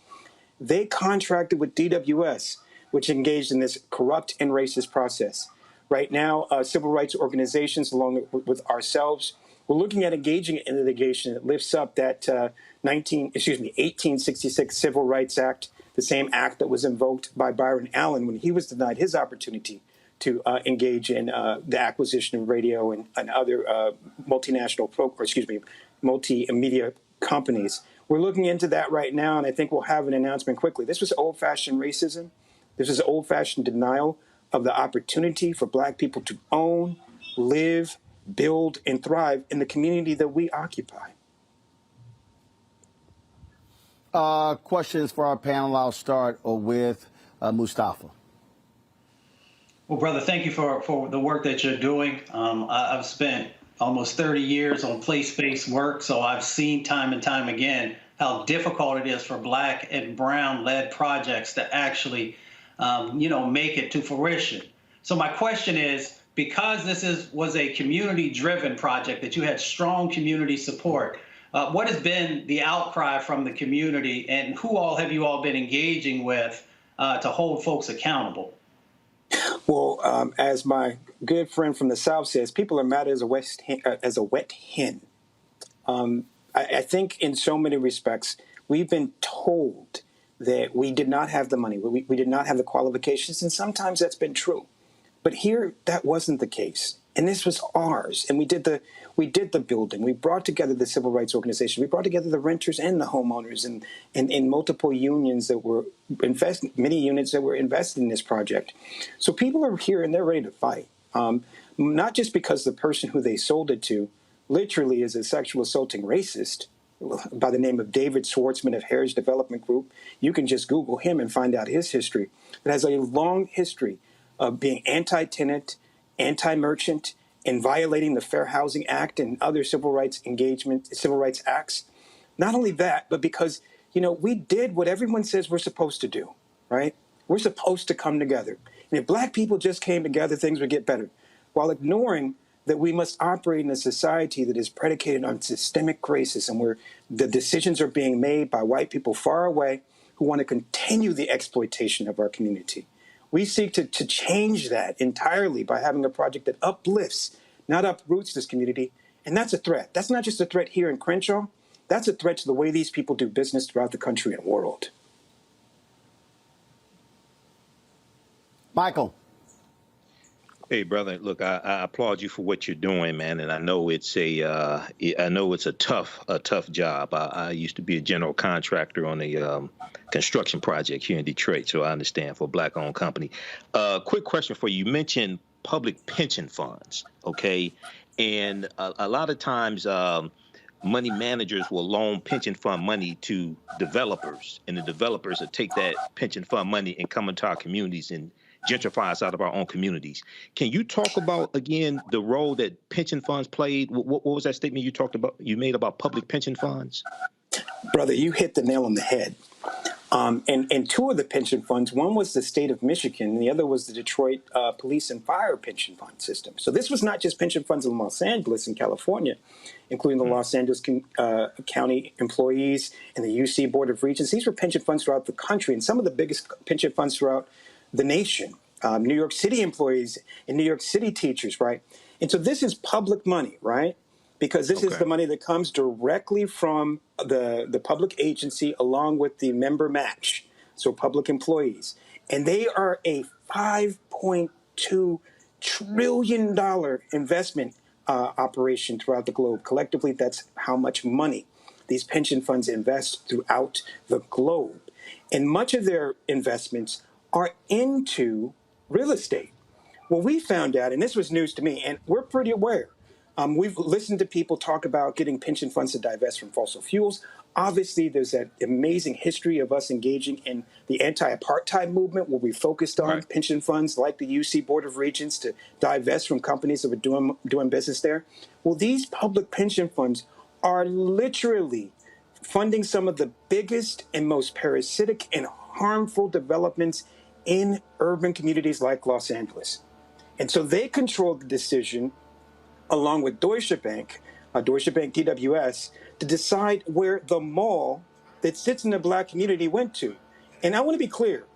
They contracted with DWS, which engaged in this corrupt and racist process. Right now, civil rights organizations, along with ourselves, we're looking at engaging in litigation that lifts up that 1866 Civil Rights Act, the same act that was invoked by Byron Allen when he was denied his opportunity to engage in the acquisition of radio and other multimedia companies. We're looking into that right now, and I think we'll have an announcement quickly. This was old-fashioned racism. This is old-fashioned denial of the opportunity for Black people to own, live, build, and thrive in the community that we occupy. Questions for our panel. I'll start with Mustafa. Well, brother, thank you for the work that you're doing. I've spent almost 30 years on place-based work, so I've seen time and time again how difficult it is for Black and brown-led projects to actually make it to fruition. So my question is, because this was a community-driven project that you had strong community support, what has been the outcry from the community, and who all have you all been engaging with to hold folks accountable? Well, as my good friend from the South says, people are mad as a wet hen. I think in so many respects, we've been told that we did not have the money, we did not have the qualifications, and sometimes that's been true. But here, that wasn't the case, and this was ours. And we did the building. We brought together the civil rights organization. We brought together the renters and the homeowners, and multiple unions that were many units that were invested in this project. So people are here and they're ready to fight. Not just because the person who they sold it to literally is a sexual assaulting racist by the name of David Schwartzman of Heritage Development Group. You can just Google him and find out his history. It has a long history of being anti-tenant, anti-merchant, and violating the Fair Housing Act and other civil rights acts. Not only that, but because, we did what everyone says we're supposed to do, right? We're supposed to come together. And if Black people just came together, things would get better, while ignoring that we must operate in a society that is predicated on systemic racism, where the decisions are being made by white people far away who want to continue the exploitation of our community. We seek to change that entirely by having a project that uplifts, not uproots this community. And that's a threat. That's not just a threat here in Crenshaw. That's a threat to the way these people do business throughout the country and world. Michael. Hey, brother, look, I applaud you for what you're doing, man, and I know it's a tough job. I used to be a general contractor on a construction project here in Detroit, so I understand, for a Black-owned company. Quick question for you. You mentioned public pension funds, okay? And a lot of times money managers will loan pension fund money to developers, and the developers will take that pension fund money and come into our communities and gentrify us out of our own communities. Can you talk about, again, the role that pension funds played? What was that statement you made about public pension funds? Brother, you hit the nail on the head. And two of the pension funds, one was the state of Michigan, and the other was the Detroit Police and Fire Pension Fund System. So this was not just pension funds in Los Angeles and California, including the Los Angeles County employees and the UC Board of Regents. These were pension funds throughout the country, and some of the biggest pension funds throughout the nation. New York City employees and New York City teachers, right? And so this is public money, right? Because this is the money that comes directly from the public agency along with the member match, so public employees. And they are a $5.2 trillion investment operation throughout the globe. Collectively, that's how much money these pension funds invest throughout the globe. And much of their investments are into real estate. Well, we found out, and this was news to me, and we're pretty aware. We've listened to people talk about getting pension funds to divest from fossil fuels. Obviously, there's that amazing history of us engaging in the anti-apartheid movement where we focused on pension funds like the UC Board of Regents to divest from companies that were doing business there. Well, these public pension funds are literally funding some of the biggest and most parasitic and harmful developments in urban communities like Los Angeles. And so they control the decision along with Deutsche Bank DWS, to decide where the mall that sits in the black community went to. And I want to be clear,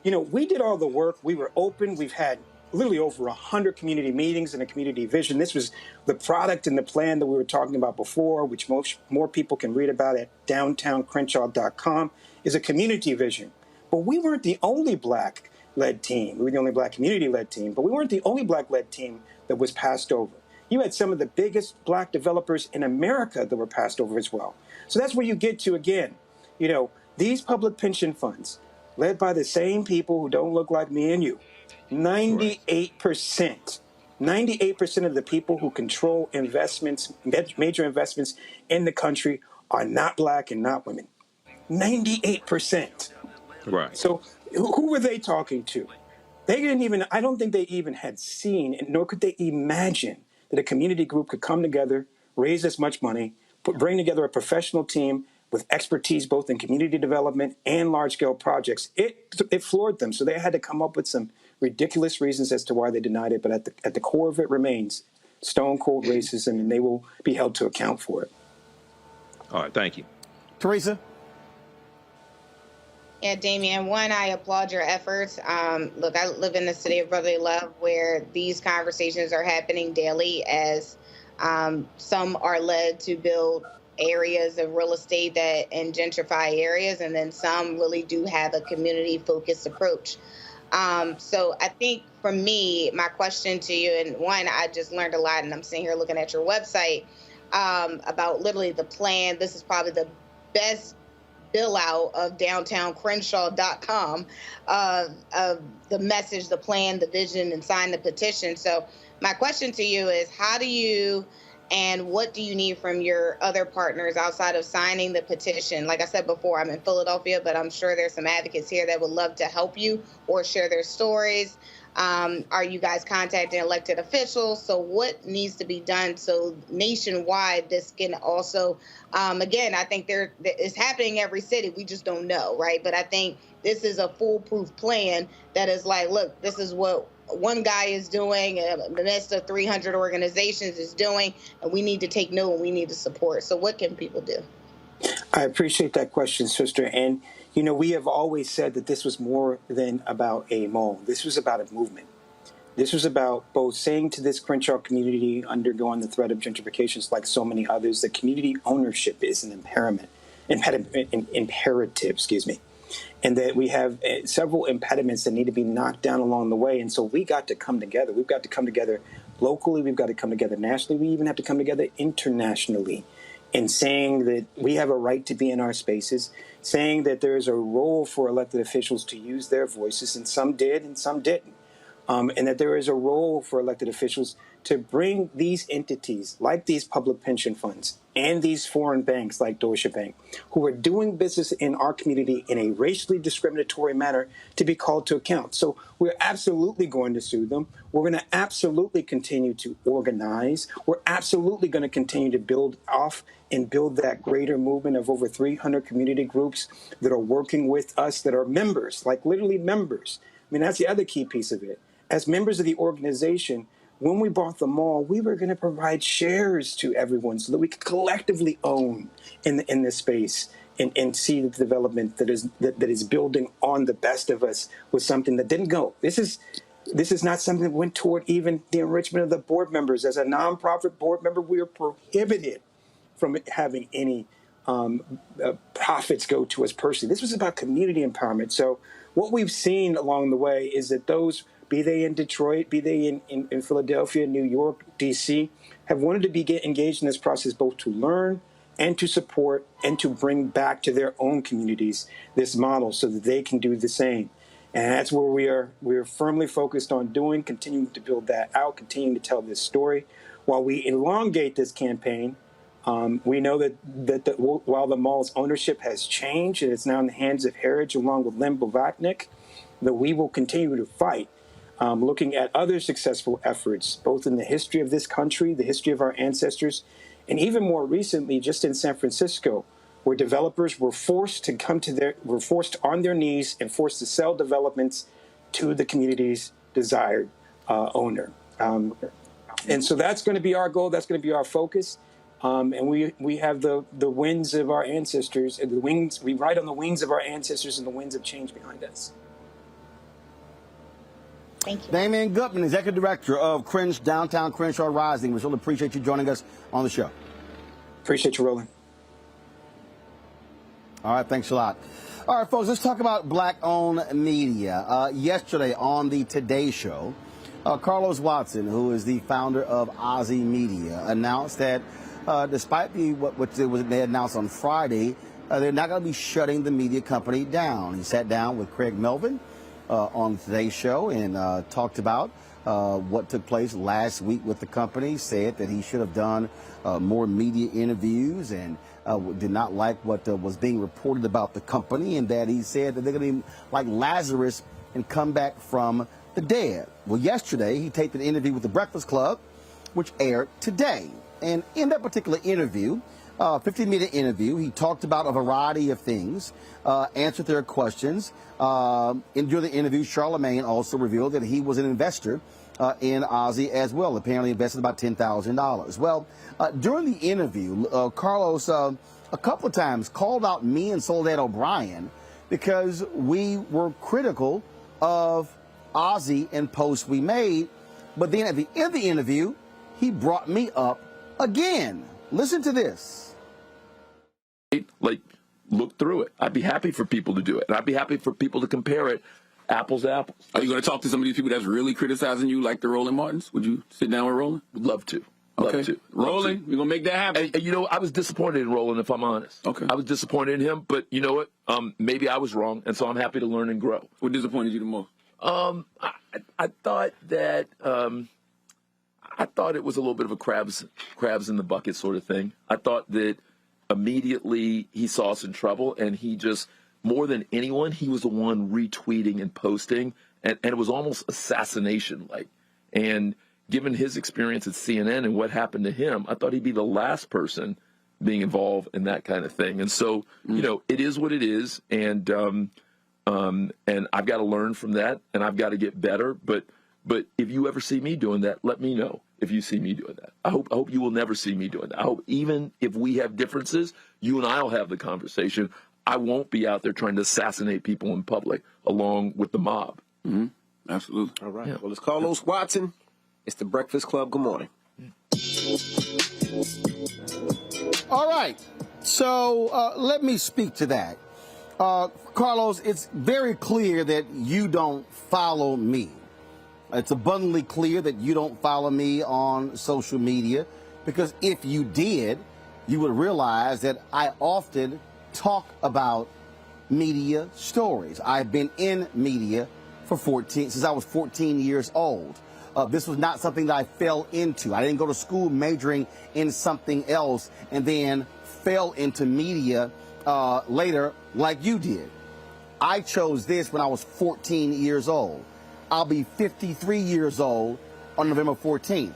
we did all the work. We were open. We've had literally over 100 community meetings and a community vision. This was the product and the plan that we were talking about before, which more people can read about at downtowncrenshaw.com, is a community vision. But we weren't the only black-led team. We were the only black community-led team, but we weren't the only black-led team that was passed over. You had some of the biggest black developers in America that were passed over as well. So that's where you get to, again, these public pension funds, led by the same people who don't look like me and you, 98% of the people who control investments, major investments in the country are not black and not women. 98%. Right. So who were they talking to? They didn't even, I don't think they even had seen, nor could they imagine that a community group could come together, raise this much money, bring together a professional team with expertise both in community development and large-scale projects. It floored them, so they had to come up with some ridiculous reasons as to why they denied it, but at the core of it remains stone-cold racism, and they will be held to account for it. All right, thank you. Teresa? Yeah, Damian, one, I applaud your efforts. Look, I live in the city of brotherly love where these conversations are happening daily as some are led to build areas of real estate and gentrify areas, and then some really do have a community-focused approach. So I think for me, my question to you, and one, I just learned a lot, and I'm sitting here looking at your website about literally the plan. This is probably the best bill out of downtowncrenshaw.com of the message, the plan, the vision, and sign the petition. So my question to you is, how do you and what do you need from your other partners outside of signing the petition? Like I said before, I'm in Philadelphia, but I'm sure there's some advocates here that would love to help you or share their stories. Are you guys contacting elected officials? So what needs to be done so nationwide this can also, again, I think it's happening in every city. We just don't know, right? But I think this is a foolproof plan that is like, look, this is what one guy is doing, the midst of 300 organizations is doing, and we need to take note and we need to support. So what can people do? I appreciate that question, sister. And we have always said that this was more than about a mall. This was about a movement. This was about both saying to this Crenshaw community undergoing the threat of gentrifications like so many others, that community ownership is an imperative, and that we have several impediments that need to be knocked down along the way. And so we got to come together. We've got to come together locally. We've got to come together nationally. We even have to come together internationally in saying that we have a right to be in our spaces, saying that there is a role for elected officials to use their voices, and some did and some didn't. and that there is a role for elected officials to bring these entities like these public pension funds and these foreign banks like Deutsche Bank, who are doing business in our community in a racially discriminatory manner, to be called to account. So we're absolutely going to sue them. We're going to absolutely continue to organize. We're absolutely going to continue to build off and build that greater movement of over 300 community groups that are working with us, that are members, like literally members. I mean, that's the other key piece of it. As members of the organization, when we bought the mall, we were going to provide shares to everyone so that we could collectively own in this space and see the development that is building on the best of us with something that didn't go. This is not something that went toward even the enrichment of the board members. As a nonprofit board member, we are prohibited from having any profits go to us personally. This was about community empowerment. So what we've seen along the way is that those, be they in Detroit, be they in Philadelphia, New York, D.C., have wanted to be engaged in this process both to learn and to support and to bring back to their own communities this model so that they can do the same. And that's where we're firmly focused on doing, continuing to build that out, continuing to tell this story. While we elongate this campaign, we know that while the mall's ownership has changed and it's now in the hands of Heritage along with Len Blavatnik, that we will continue to fight, looking at other successful efforts, both in the history of this country, the history of our ancestors, and even more recently, just in San Francisco, where developers were forced on their knees and forced to sell developments to the community's desired owner. And so that's going to be our goal. That's going to be our focus. And we have the winds of our ancestors, and we ride on the wings of our ancestors and the winds of change behind us. Thank you. Damian Gutman, Executive Director of Downtown Crenshaw Rising. We really appreciate you joining us on the show. Appreciate you, Roland. All right, thanks a lot. All right, folks, let's talk about black-owned media. Yesterday on the Today Show, Carlos Watson, who is the founder of Ozzy Media, announced that despite what they announced on Friday, they're not going to be shutting the media company down. He sat down with Craig Melvin on Today's Show and talked about what took place last week with the company, said that he should have done more media interviews and did not like what was being reported about the company, and that he said that they're going to be like Lazarus and come back from the dead. Well, yesterday he taped an interview with The Breakfast Club, which aired today. And in that particular interview, 15-minute interview, he talked about a variety of things, answered their questions. During the interview, Charlemagne also revealed that he was an investor in Ozzy as well, apparently invested about $10,000. Well, during the interview, Carlos a couple of times called out me and Soledad O'Brien because we were critical of Ozzy and posts we made. But then at the end of the interview, he brought me up again. Listen to this. Like, look through it. I'd be happy for people to do it. And I'd be happy for people to compare it apples to apples. Are you going to talk to some of these people that's really criticizing you, like the Roland Martins? Would you sit down with Roland? Would love to. Okay. Love to. Roland, we're going to make that happen. And, you know, I was disappointed in Roland, if I'm honest. Okay. I was disappointed in him, but you know what? Maybe I was wrong, and so I'm happy to learn and grow. What disappointed you the most? I thought that I thought it was a little bit of a crabs in the bucket sort of thing. I thought that immediately he saw us in trouble, and he just, more than anyone, he was the one retweeting and posting, and it was almost assassination-like. And given his experience at CNN and what happened to him, I thought he'd be the last person being involved in that kind of thing. And so, you know, it is what it is, and I've got to learn from that, and I've got to get better. But if you ever see me doing that, let me know if you see me doing that. I hope you will never see me doing that. I hope even if we have differences, you and I will have the conversation. I won't be out there trying to assassinate people in public along with the mob. Mm-hmm. Absolutely. All right. Yeah. Well, it's Carlos Watson. It's The Breakfast Club. Good morning. All right. So let me speak to that. Carlos, it's very clear that you don't follow me. It's abundantly clear that you don't follow me on social media, because if you did, you would realize that I often talk about media stories. I've been in media since I was 14 years old. This was not something that I fell into. I didn't go to school majoring in something else and then fell into media later like you did. I chose this when I was 14 years old. I'll be 53 years old on November 14th.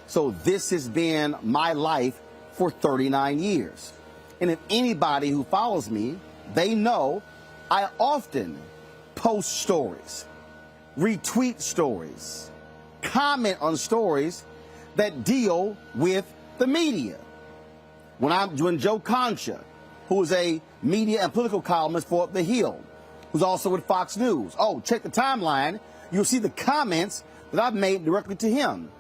So this has been my life for 39 years. And if anybody who follows me, they know I often post stories, retweet stories, comment on stories that deal with the media. When Joe Concha, who is a media and political columnist for The Hill, who's also with Fox News. Oh, check the timeline. You'll see the comments that I've made directly to him.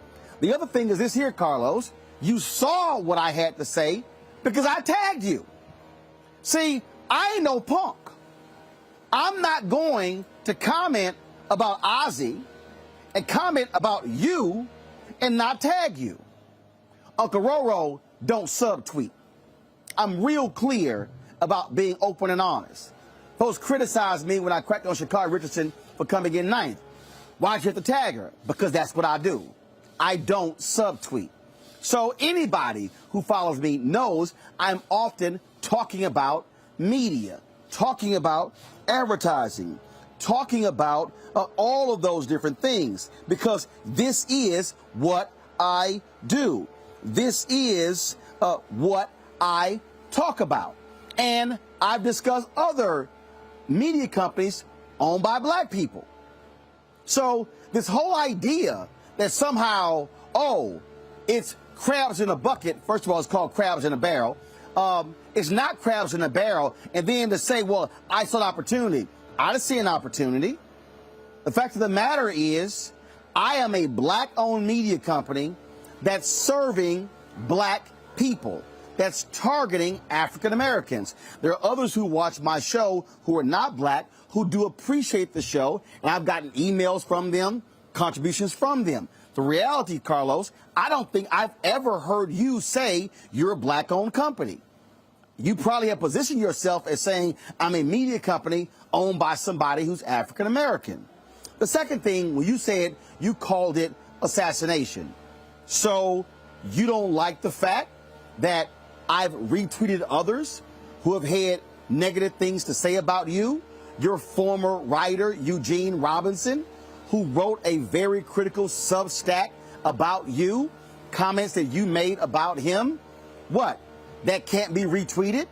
The other thing is this here, Carlos. You saw what I had to say because I tagged you. See, I ain't no punk. I'm not going to comment about Ozzy and comment about you and not tag you. Uncle Roro don't subtweet. I'm real clear about being open and honest. Folks criticized me when I cracked on Sha'Carri Richardson for coming in ninth. Why'd you have to tag her? Because that's what I do. I don't subtweet. So anybody who follows me knows I'm often talking about media, talking about advertising, talking about all of those different things, because this is what I do. This is what I talk about. And I've discussed other media companies owned by black people. So this whole idea that somehow, oh, it's crabs in a bucket. First of all, it's called crabs in a barrel. It's not crabs in a barrel. And then to say, well, I saw an opportunity. I didn't see an opportunity. The fact of the matter is, I am a black-owned media company that's serving black people, that's targeting African Americans. There are others who watch my show who are not black, who do appreciate the show, and I've gotten emails from them, contributions from them. The reality, Carlos, I don't think I've ever heard you say you're a black-owned company. You probably have positioned yourself as saying, I'm a media company owned by somebody who's African American. The second thing, when you said you called it assassination. So you don't like the fact that I've retweeted others who have had negative things to say about you? Your former writer, Eugene Robinson, who wrote a very critical Substack about you, comments that you made about him. What? That can't be retweeted?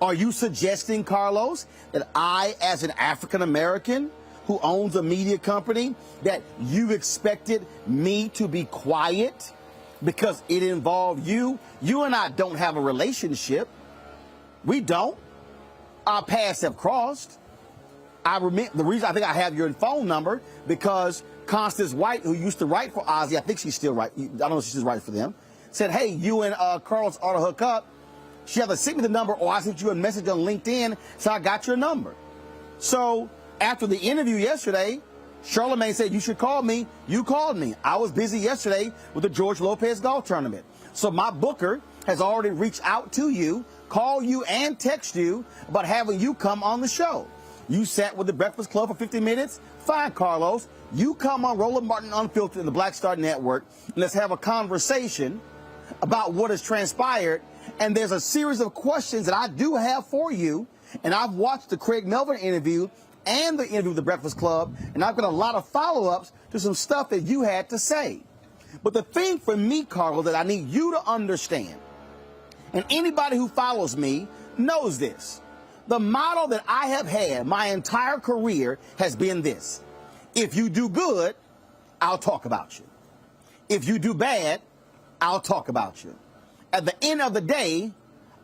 Are you suggesting, Carlos, that I, as an African American who owns a media company, that you expected me to be quiet because it involved you? You and I don't have a relationship. We don't. Our paths have crossed. I remember the reason I think I have your phone number because Constance White, who used to write for Ozzy, I think she's still right. I don't know if she's right for them, said, hey, you and Carlos ought to hook up. She either sent me the number or I sent you a message on LinkedIn, so I got your number. So after the interview yesterday, Charlamagne said, you should call me. You called me. I was busy yesterday with the George Lopez golf tournament. So my booker has already reached out to you, call you and text you about having you come on the show. You sat with the Breakfast Club for 50 minutes? Fine, Carlos. You come on Roland Martin Unfiltered in the Black Star Network, and let's have a conversation about what has transpired. And there's a series of questions that I do have for you. And I've watched the Craig Melvin interview and the interview with the Breakfast Club, and I've got a lot of follow-ups to some stuff that you had to say. But the thing for me, Carlos, that I need you to understand, and anybody who follows me knows this, the motto that I have had my entire career has been this: if you do good, I'll talk about you. If you do bad, I'll talk about you. At the end of the day,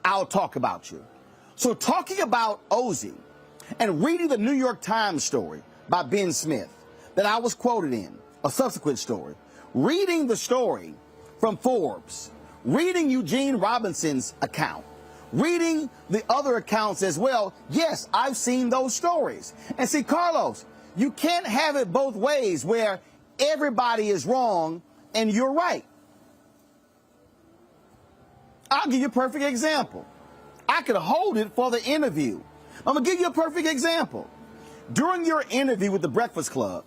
I'll talk about you. So talking about Ozzy and reading the New York Times story by Ben Smith that I was quoted in, a subsequent story, reading the story from Forbes, reading Eugene Robinson's account, reading the other accounts as well, yes, I've seen those stories. And see, Carlos, you can't have it both ways where everybody is wrong and you're right. I'll give you a perfect example. I could hold it for the interview. I'm going to give you a perfect example. during your interview with the Breakfast Club,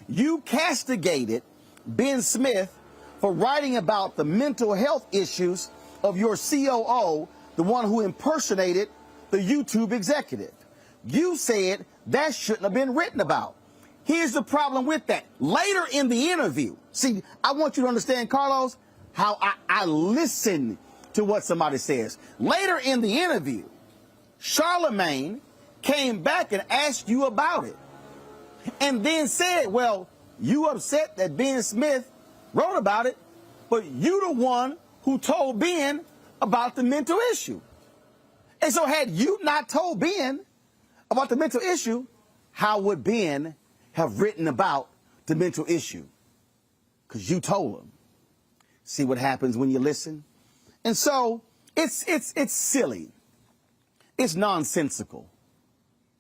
you castigated Ben Smith for writing about the mental health issues of your COO, the one who impersonated the YouTube executive. You said that shouldn't have been written about. Here's the problem with that. Later in the interview, see, I want you to understand, Carlos, how I listen to what somebody says. Later in the interview, Charlemagne came back and asked you about it and then said, well, you upset that Ben Smith wrote about it, but you the one who told Ben about the mental issue. And so had you not told Ben about the mental issue, how would Ben have written about the mental issue? Because you told him. See what happens when you listen? And so it's silly. It's nonsensical,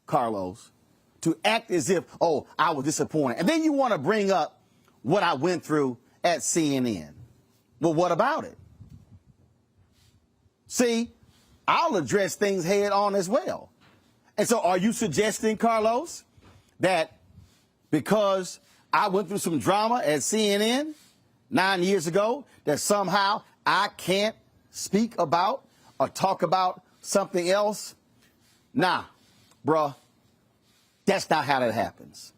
Carlos, to act as if, oh, I was disappointed. And then you want to bring up what I went through at CNN. Well, what about it? See, I'll address things head on as well. And so are you suggesting, Carlos, that because I went through some drama at CNN 9 years ago, that somehow I can't speak about or talk about something else? Nah, bruh, that's not how that happens.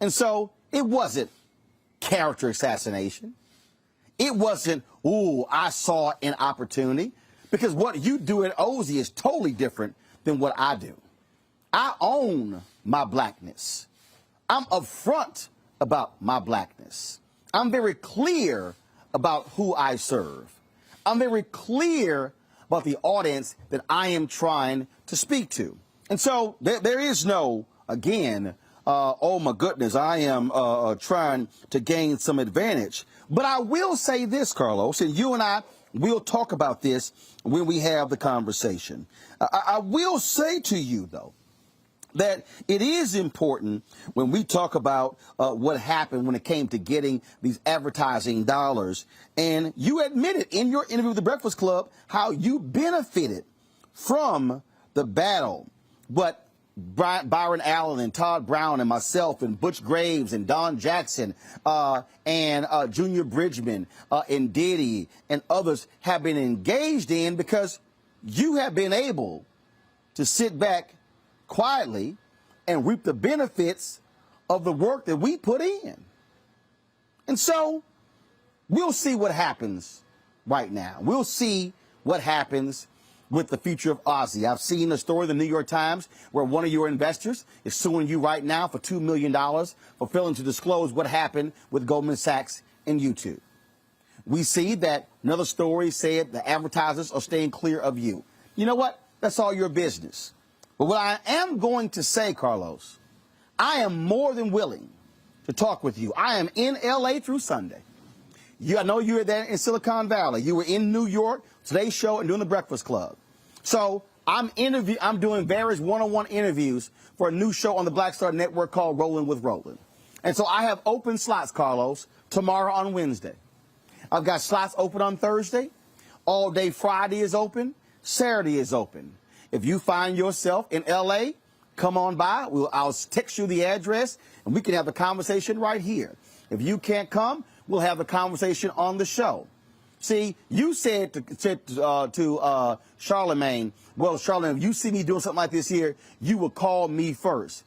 And so it wasn't character assassination. It wasn't, ooh, I saw an opportunity. Because what you do at Ozzy is totally different than what I do. I own my blackness. I'm upfront about my blackness. I'm very clear about who I serve. I'm very clear about the audience that I am trying to speak to. And so there is no, again, oh my goodness, I am trying to gain some advantage. But I will say this, Carlos, and you and I will talk about this when we have the conversation. I will say to you, though, that it is important when we talk about what happened when it came to getting these advertising dollars. And you admitted in your interview with the Breakfast Club how you benefited from the battle. But Byron Allen and Todd Brown and myself and Butch Graves and Don Jackson and Junior Bridgman and Diddy and others have been engaged in because you have been able to sit back quietly and reap the benefits of the work that we put in. And so we'll see what happens right now. We'll see what happens with the future of Ozzy. I've seen a story in the New York Times where one of your investors is suing you right now for $2 million for failing to disclose what happened with Goldman Sachs and YouTube. We see that another story said the advertisers are staying clear of you. You know what? That's all your business. But what I am going to say, Carlos, I am more than willing to talk with you. I am in L.A. through Sunday. I know you were there in Silicon Valley. You were in New York, today's show, and doing the Breakfast Club. So I'm doing various one-on-one interviews for a new show on the Black Star Network called Rollin' with Rollin'. And so I have open slots, Carlos, tomorrow on Wednesday. I've got slots open on Thursday. All day Friday is open. Saturday is open. If you find yourself in L.A., come on by. I'll text you the address, and we can have a conversation right here. If you can't come, we'll have a conversation on the show. See, you said to Charlemagne, well, Charlemagne, if you see me doing something like this here, you will call me first.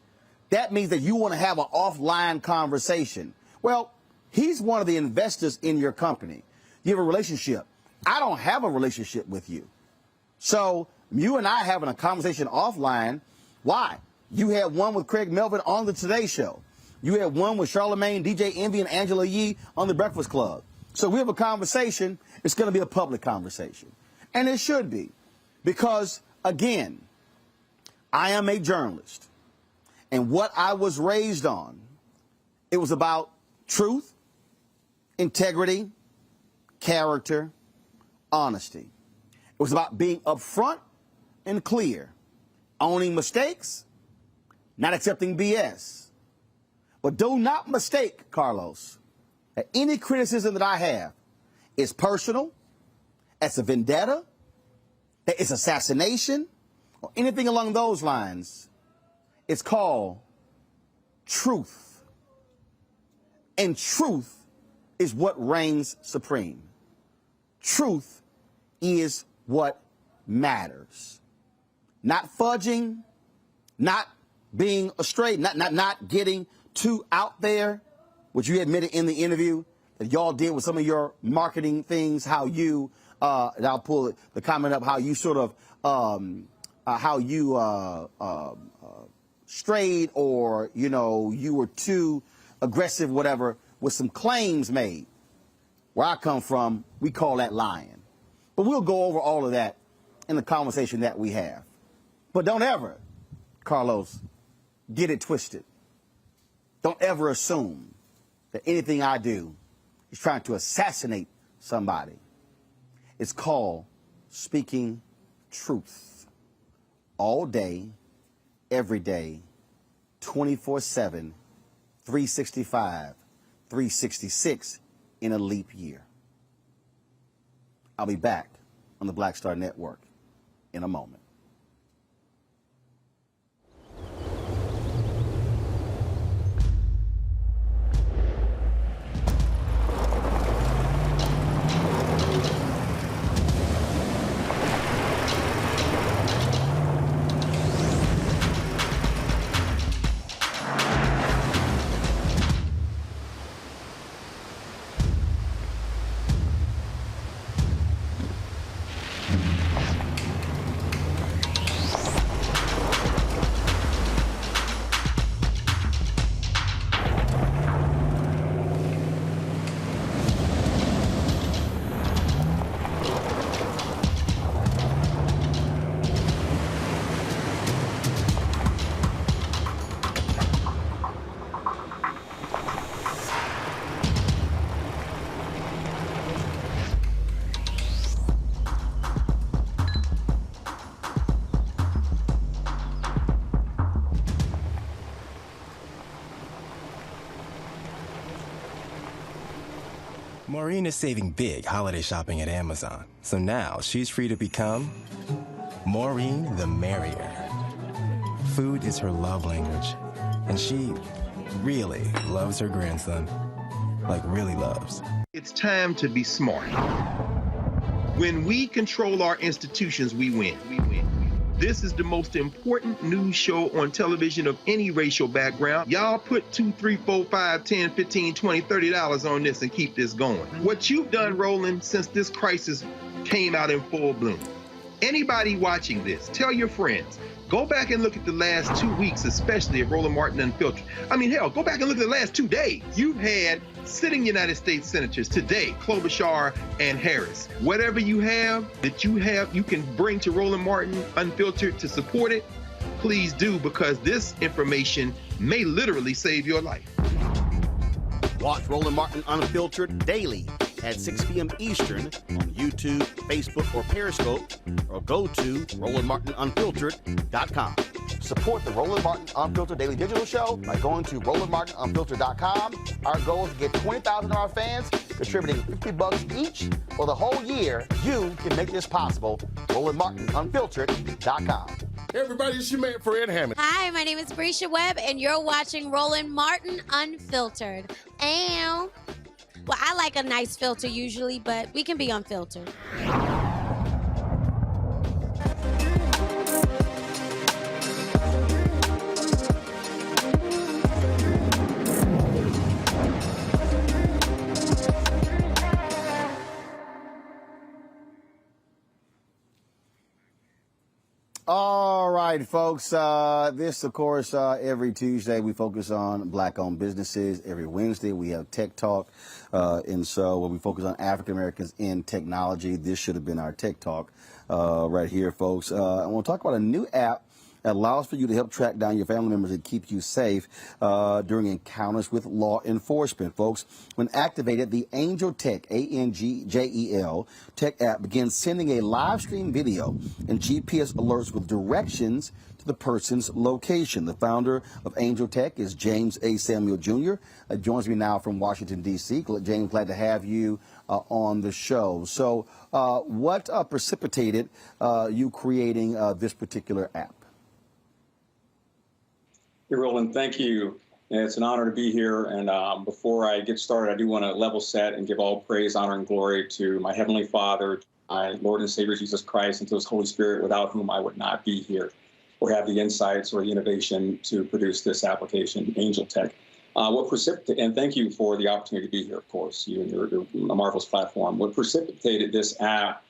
That means that you want to have an offline conversation. Well, he's one of the investors in your company. You have a relationship. I don't have a relationship with you. So you and I having a conversation offline. Why? You had one with Craig Melvin on the Today Show. You had one with Charlemagne, DJ Envy, and Angela Yee on the Breakfast Club. So we have a conversation. It's going to be a public conversation. And it should be. Because, again, I am a journalist. And what I was raised on, it was about truth, integrity, character, honesty. It was about being upfront and clear, owning mistakes, not accepting BS. But do not mistake, Carlos, that any criticism that I have is personal, it's a vendetta, that it's assassination, or anything along those lines. It's called truth. And truth is what reigns supreme. Truth is what matters. Not fudging, not being astray, not getting too out there, which you admitted in the interview that y'all did with some of your marketing things, how you, and I'll pull the comment up, how you sort of, strayed, or, you know, you were too aggressive, whatever, with some claims made. Where I come from, we call that lying. But we'll go over all of that in the conversation that we have. But don't ever, Carlos, get it twisted. Don't ever assume that anything I do is trying to assassinate somebody. It's called speaking truth. All day, every day, 24/7, 365, 366 in a leap year. I'll be back on the Black Star Network in a moment. Maureen is saving big holiday shopping at Amazon, so now she's free to become Maureen the Merrier. Food is her love language, and she really loves her grandson. Like, really loves. It's time to be smart. When we control our institutions, we win. This is the most important news show on television of any racial background. Y'all put $2, $3, $4, $5, $10, $15, $20, $30 on this and keep this going. What you've done, Roland, since this crisis came out in full bloom. Anybody watching this, tell your friends. Go back and look at the last 2 weeks, especially of Roland Martin Unfiltered. I mean, hell, go back and look at the last 2 days. You've had sitting United States senators today, Klobuchar and Harris. Whatever you have that you can bring to Roland Martin Unfiltered to support it, please do, because this information may literally save your life. Watch Roland Martin Unfiltered daily at 6 p.m. Eastern on YouTube, Facebook, or Periscope, or go to RolandMartinUnfiltered.com. Support the Roland Martin Unfiltered Daily Digital Show by going to RolandMartinUnfiltered.com. Our goal is to get 20,000 of our fans contributing $50 each for the whole year. You can make this possible. RolandMartinUnfiltered.com. Hey everybody, it's your man Fred Hammond. Hi, my name is Brescia Webb, and you're watching Roland Martin Unfiltered. And, well, I like a nice filter usually, but we can be unfiltered. All right, folks. This, of course, every Tuesday we focus on black-owned businesses. Every Wednesday we have Tech Talk. And so when we focus on African Americans in technology, this should have been our Tech Talk right here, folks. I want to talk about a new app that allows for you to help track down your family members and keep you safe during encounters with law enforcement, folks. When activated, the ANJEL Tech, ANJEL Tech app begins sending a live stream video and GPS alerts with directions to the person's location. The founder of ANJEL Tech is James A. Samuel Jr. Joins me now from Washington, D.C. James, glad to have you on the show. So what precipitated you creating this particular app? Hey, Roland, thank you. And it's an honor to be here. And before I get started, I do want to level set and give all praise, honor, and glory to my Heavenly Father, my Lord and Savior Jesus Christ, and to His Holy Spirit, without whom I would not be here or have the insights or the innovation to produce this application, ANJEL Tech. And thank you for the opportunity to be here, of course, you and your marvelous platform. What precipitated this app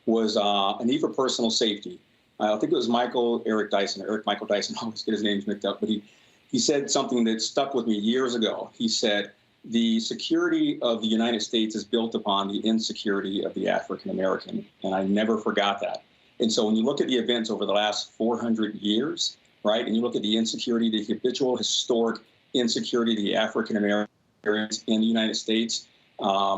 was a need for personal safety. I think it was Eric Michael Dyson, I always get his names mixed up, but he said something that stuck with me years ago. He said, the security of the United States is built upon the insecurity of the African American, and I never forgot that. And so when you look at the events over the last 400 years, right, and you look at the insecurity, the habitual, historic insecurity of the African Americans in the United States,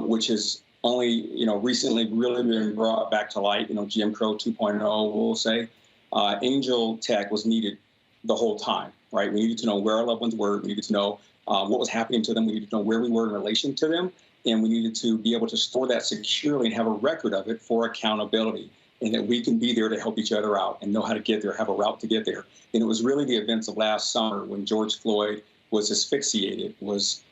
which has only, recently really been brought back to light, Jim Crow 2.0, we'll say, ANJEL Tech was needed the whole time, right? We needed to know where our loved ones were. We needed to know what was happening to them. We needed to know where we were in relation to them. And we needed to be able to store that securely and have a record of it for accountability, and that we can be there to help each other out and know how to get there, have a route to get there. And it was really the events of last summer when George Floyd was asphyxiated, was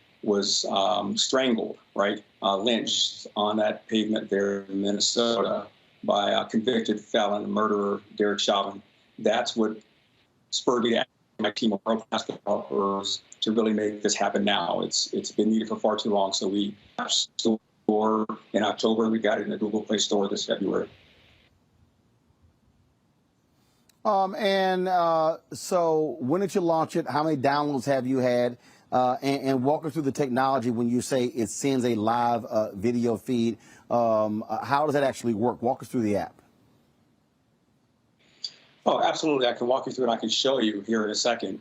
strangled, right, lynched on that pavement there in Minnesota by a convicted felon and murderer, Derek Chauvin. That's what spurred me to ask my team of world basketballers to really make this happen now. It's been needed for far too long. So we store in October. We got it in the Google Play Store this February. So when did you launch it? How many downloads have you had? And walk us through the technology when you say it sends a live video feed. How does that actually work? Walk us through the app. Oh, absolutely. I can walk you through it. I can show you here in a second.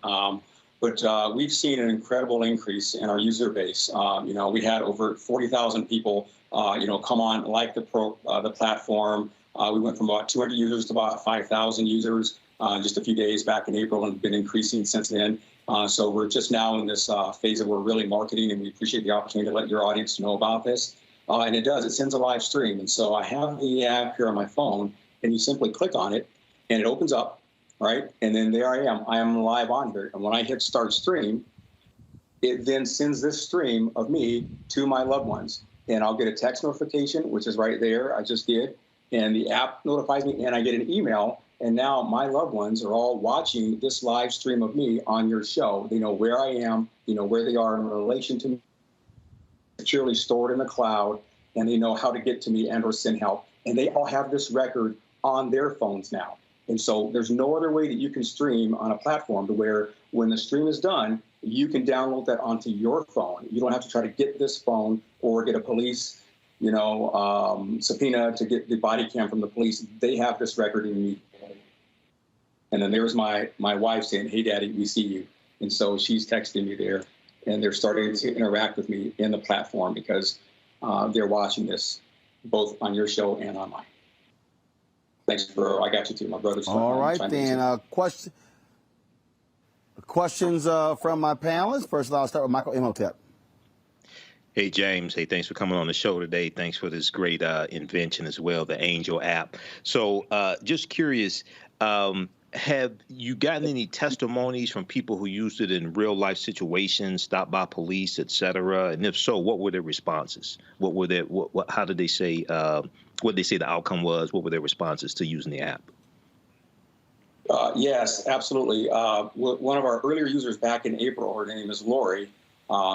But we've seen an incredible increase in our user base. We had over 40,000 people, come on, like the platform. We went from about 200 users to about 5,000 users just a few days back in April, and been increasing since then. So we're just now in this phase that we're really marketing, and we appreciate the opportunity to let your audience know about this. And it sends a live stream. And so I have the app here on my phone, and you simply click on it, and it opens up, right? And then there I am. I am live on here. And when I hit start stream, it then sends this stream of me to my loved ones. And I'll get a text notification, which is right there. I just did. And the app notifies me, and I get an email. And now my loved ones are all watching this live stream of me on your show. They know where I am, where they are in relation to me, securely stored in the cloud, and they know how to get to me and or send help. And they all have this record on their phones now. And so there's no other way that you can stream on a platform to where when the stream is done, you can download that onto your phone. You don't have to try to get this phone or get a police subpoena to get the body cam from the police. They have this record immediately. And then there's my wife saying, "Hey, Daddy, we see you." And so she's texting me there, and they're starting to interact with me in the platform because they're watching this both on your show and on mine. Thanks, bro. I got you too, my brother's. All right, then. Questions from my panelists. First of all, I'll start with Michael Imhotep. Hey, James. Hey, thanks for coming on the show today. Thanks for this great invention as well, the ANJEL app. So just curious, have you gotten any testimonies from people who used it in real life situations, stopped by police, et cetera? And if so, what were their responses? What were their, how did they say, what did they say the outcome was? What were their responses to using the app? Yes, absolutely. One of our earlier users back in April, her name is Lori.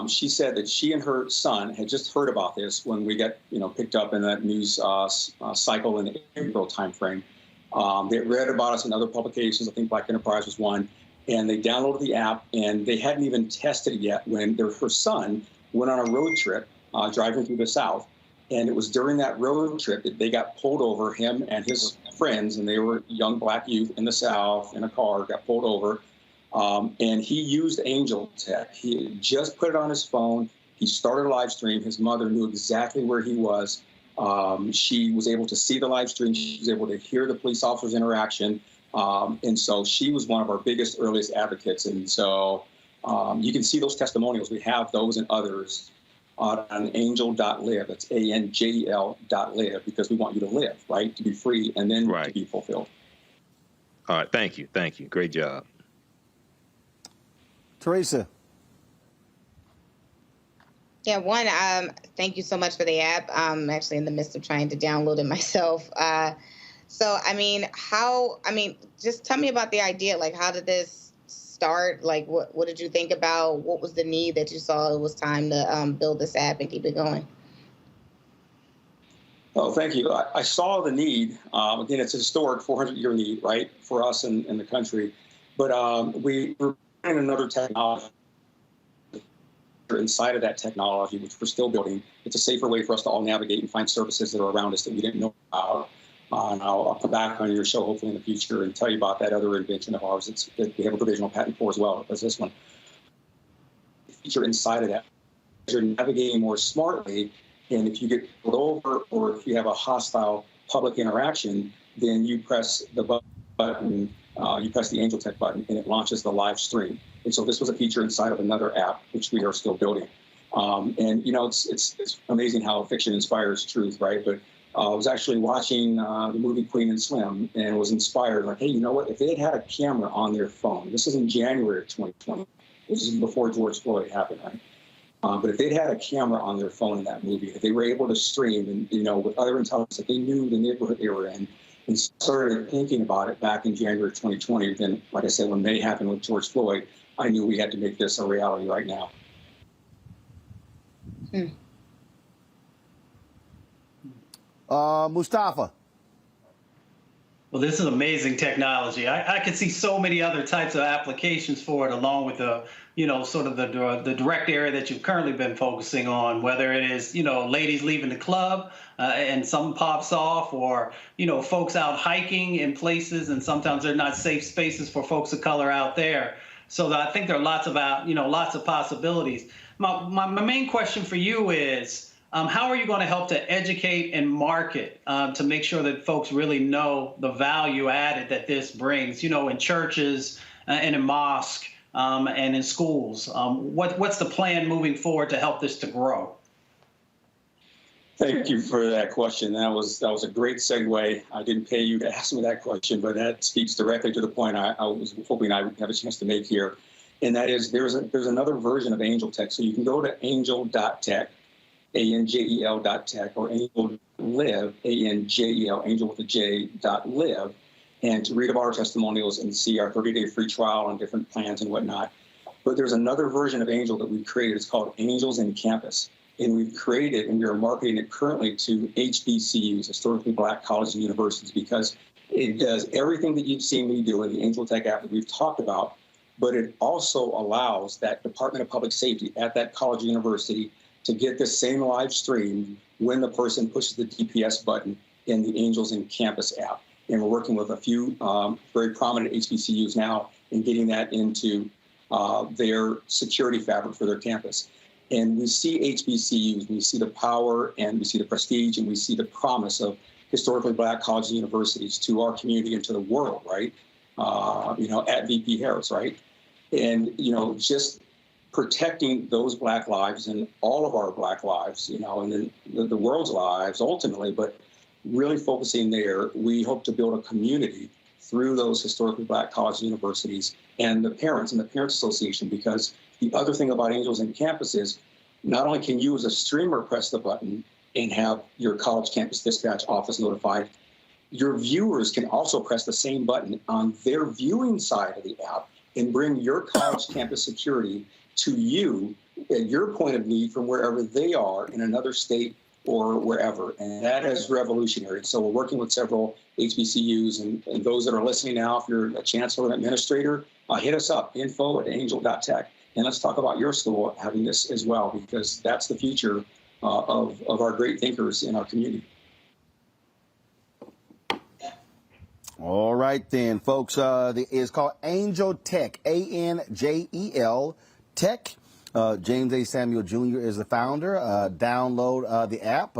She said that she and her son had just heard about this when we got, picked up in that news cycle in the April timeframe. They read about us in other publications. I think Black Enterprise was one. And they downloaded the app, and they hadn't even tested it yet when her son went on a road trip driving through the South. And it was during that road trip that they got pulled over, him and his friends, and they were young black youth in the South in a car, got pulled over. And he used ANJEL Tech. He just put it on his phone. He started a live stream. His mother knew exactly where he was. She was able to see the live stream. She was able to hear the police officer's interaction. And so she was one of our biggest, earliest advocates. And so you can see those testimonials. We have those and others on angel.live. That's ANJEL.live, because we want you to live, right? To be free and then to be fulfilled. All right. Thank you. Thank you. Great job. Teresa. Yeah, one, thank you so much for the app. I'm actually in the midst of trying to download it myself. So, just tell me about the idea. Like, how did this start? Like, what did you think about? What was the need that you saw it was time to build this app and keep it going? Oh, thank you. I saw the need. Again, it's a historic 400-year need, right, for us in the country. But we were in another technology. Inside of that technology, which we're still building, it's a safer way for us to all navigate and find services that are around us that we didn't know about. And I'll come back on your show hopefully in the future and tell you about that other invention of ours that we have a provisional patent for as well as this one. The feature inside of that, you're navigating more smartly, and if you get pulled over or if you have a hostile public interaction, then you press the button, you press the ANJEL Tech button, and it launches the live stream. And so this was a feature inside of another app, which we are still building. And, you know, it's amazing how fiction inspires truth, right? But I was actually watching the movie Queen and Slim and was inspired, like, hey, you know what? If they had a camera on their phone, this is in January of 2020. This is before George Floyd happened, right? But if they'd had a camera on their phone in that movie, if they were able to stream and, you know, with other intelligence, if they knew the neighborhood they were in, and started thinking about it back in January of 2020, then, like I said, when May happened with George Floyd, I knew we had to make this a reality right now. Mustafa. Well, this is amazing technology. I could see so many other types of applications for it, along with the, you know, sort of the direct area that you've currently been focusing on, whether it is, you know, ladies leaving the club and something pops off, or, you know, folks out hiking in places and sometimes they're not safe spaces for folks of color out there. So I think there are lots of possibilities. My main question for you is, how are you going to help to educate and market to make sure that folks really know the value added that this brings, you know, in churches and in mosques and in schools? What's the plan moving forward to help this to grow? Thank you for that question. That was a great segue. I didn't pay you to ask me that question, but that speaks directly to the point I was hoping I would have a chance to make here. And that is there's another version of ANJEL Tech. So you can go to angel.tech, ANJEL.tech, or Angel Live, ANJEL, Angel with a J.live, and to read about our testimonials and see our 30-day free trial on different plans and whatnot. But there's another version of ANJEL that we've created. It's called Angels in Campus. And we've created and we are marketing it currently to HBCUs, historically black colleges and universities, because it does everything that you've seen me do in the ANJEL Tech app that we've talked about, but it also allows that Department of Public Safety at that college or university to get the same live stream when the person pushes the DPS button in the Angels in Campus app. And we're working with a few very prominent HBCUs now in getting that into their security fabric for their campus. And we see HBCUs, we see the power and we see the prestige and we see the promise of historically black colleges and universities to our community and to the world, right? You know, at VP Harris, right? And, you know, just protecting those black lives and all of our black lives, you know, and then the world's lives ultimately, but really focusing there, we hope to build a community through those historically black colleges and universities and the parents and the Parents Association, because the other thing about Angels in Campus is not only can you as a streamer press the button and have your college campus dispatch office notified, your viewers can also press the same button on their viewing side of the app and bring your college campus security to you at your point of need from wherever they are in another state or wherever. And that is revolutionary. So we're working with several HBCUs and those that are listening now, if you're a chancellor or an administrator, hit us up, info@angel.tech. And let's talk about your school having this as well, because that's the future of our great thinkers in our community. All right, then, folks. It's called ANJEL Tech, ANJEL Tech. James A. Samuel Jr. is the founder. Download the app.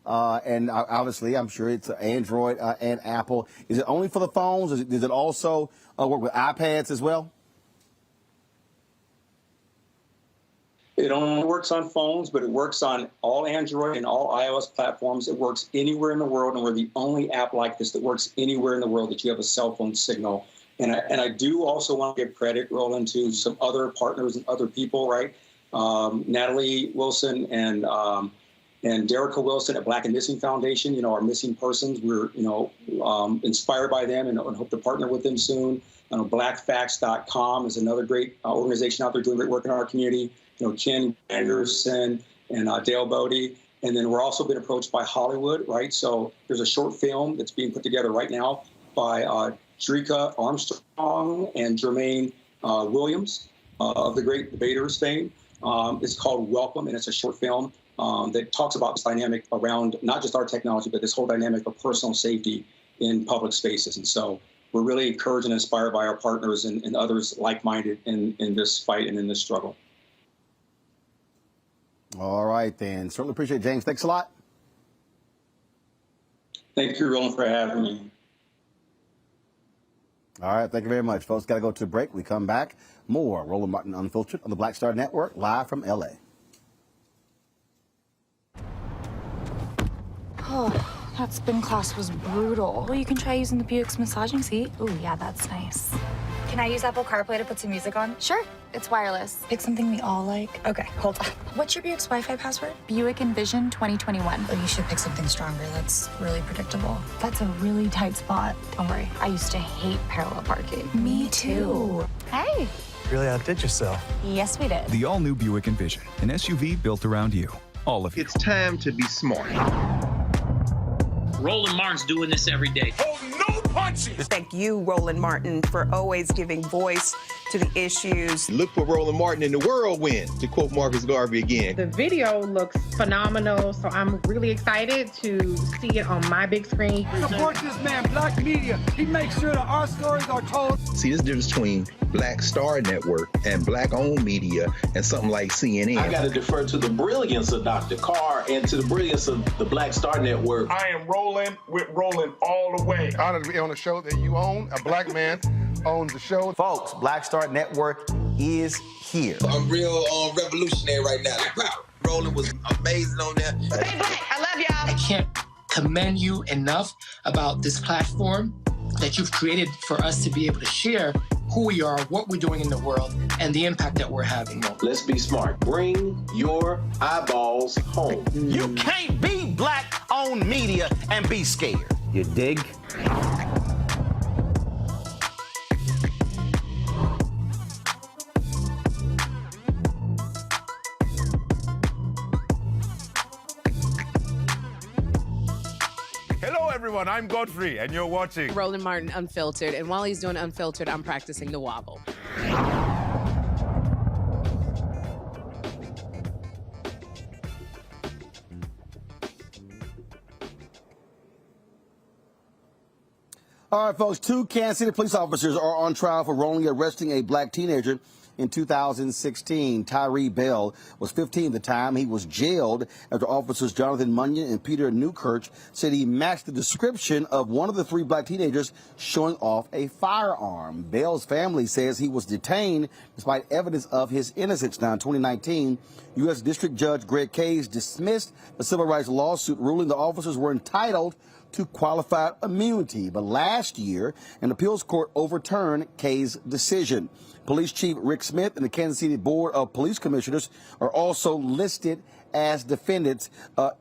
And obviously, I'm sure it's Android and Apple. Is it only for the phones? Does it also work with iPads as well? It only works on phones, but it works on all Android and all iOS platforms. It works anywhere in the world, and we're the only app like this that works anywhere in the world that you have a cell phone signal. And I do also want to give credit, Roland, to some other partners and other people, right? Natalie Wilson and Derica Wilson at Black and Missing Foundation, our missing persons. We're, inspired by them and hope to partner with them soon. Blackfacts.com is another great organization out there doing great work in our community. Ken Anderson and Dale Bodie. And then we're also been approached by Hollywood, right? So there's a short film that's being put together right now by Dreka Armstrong and Jermaine Williams of the Great Debaters fame. It's called Welcome, and it's a short film that talks about this dynamic around not just our technology, but this whole dynamic of personal safety in public spaces. And so we're really encouraged and inspired by our partners and others like-minded in this fight and in this struggle. All right, then. Certainly appreciate it, James. Thanks a lot. Thank you, Roland, for having me. All right, thank you very much, folks. Got to go to a break. We come back. More Roland Martin Unfiltered on the Black Star Network, live from L.A. Oh, that spin class was brutal. Well, you can try using the Buick's massaging seat. Ooh, yeah, that's nice. Can I use Apple CarPlay to put some music on? Sure. It's wireless. Pick something we all like. Okay, hold on. What's your Buick's Wi-Fi password? Buick Envision 2021. Oh, you should pick something stronger. That's really predictable. That's a really tight spot. Don't worry. I used to hate parallel parking. Me too. Hey. Really outdid yourself. Yes, we did. The all-new Buick Envision, an SUV built around you. All of you. It's time to be smart. Roland Martin's doing this every day. Oh, no punches! Thank you, Roland Martin, for always giving voice to the issues. Look for Roland Martin in the whirlwind, to quote Marcus Garvey again. The video looks phenomenal, so I'm really excited to see it on my big screen. Support this man, Black Media. He makes sure that our stories are told. See, this difference between Black Star Network and Black-owned media and something like CNN. I got to defer to the brilliance of Dr. Carr and to the brilliance of the Black Star Network. I am rolling with Roland all the way. Honored to be on a show that you own. A black man owns the show. Folks, Black Star Network is here. I'm real revolutionary right now. Roland was amazing on there. Stay black. I love y'all. I can't commend you enough about this platform that you've created for us to be able to share who we are, what we're doing in the world, and the impact that we're having. Let's be smart. Bring your eyeballs home. You can't be Black-owned media and be scared. You dig? Hello, everyone. I'm Godfrey, and you're watching Roland Martin Unfiltered. And while he's doing Unfiltered, I'm practicing the wobble. All right, folks, 2 Kansas City police officers are on trial for wrongly arresting a black teenager in 2016. Tyree Bell was 15 at the time. He was jailed after officers Jonathan Munyon and Peter Newkirch said he matched the description of one of the 3 black teenagers showing off a firearm. Bell's family says he was detained despite evidence of his innocence. Now, in 2019, U.S. District Judge Greg Case dismissed the civil rights lawsuit, ruling the officers were entitled to qualified immunity. But last year, an appeals court overturned Kay's decision. Police Chief Rick Smith and the Kansas City Board of Police Commissioners are also listed as defendants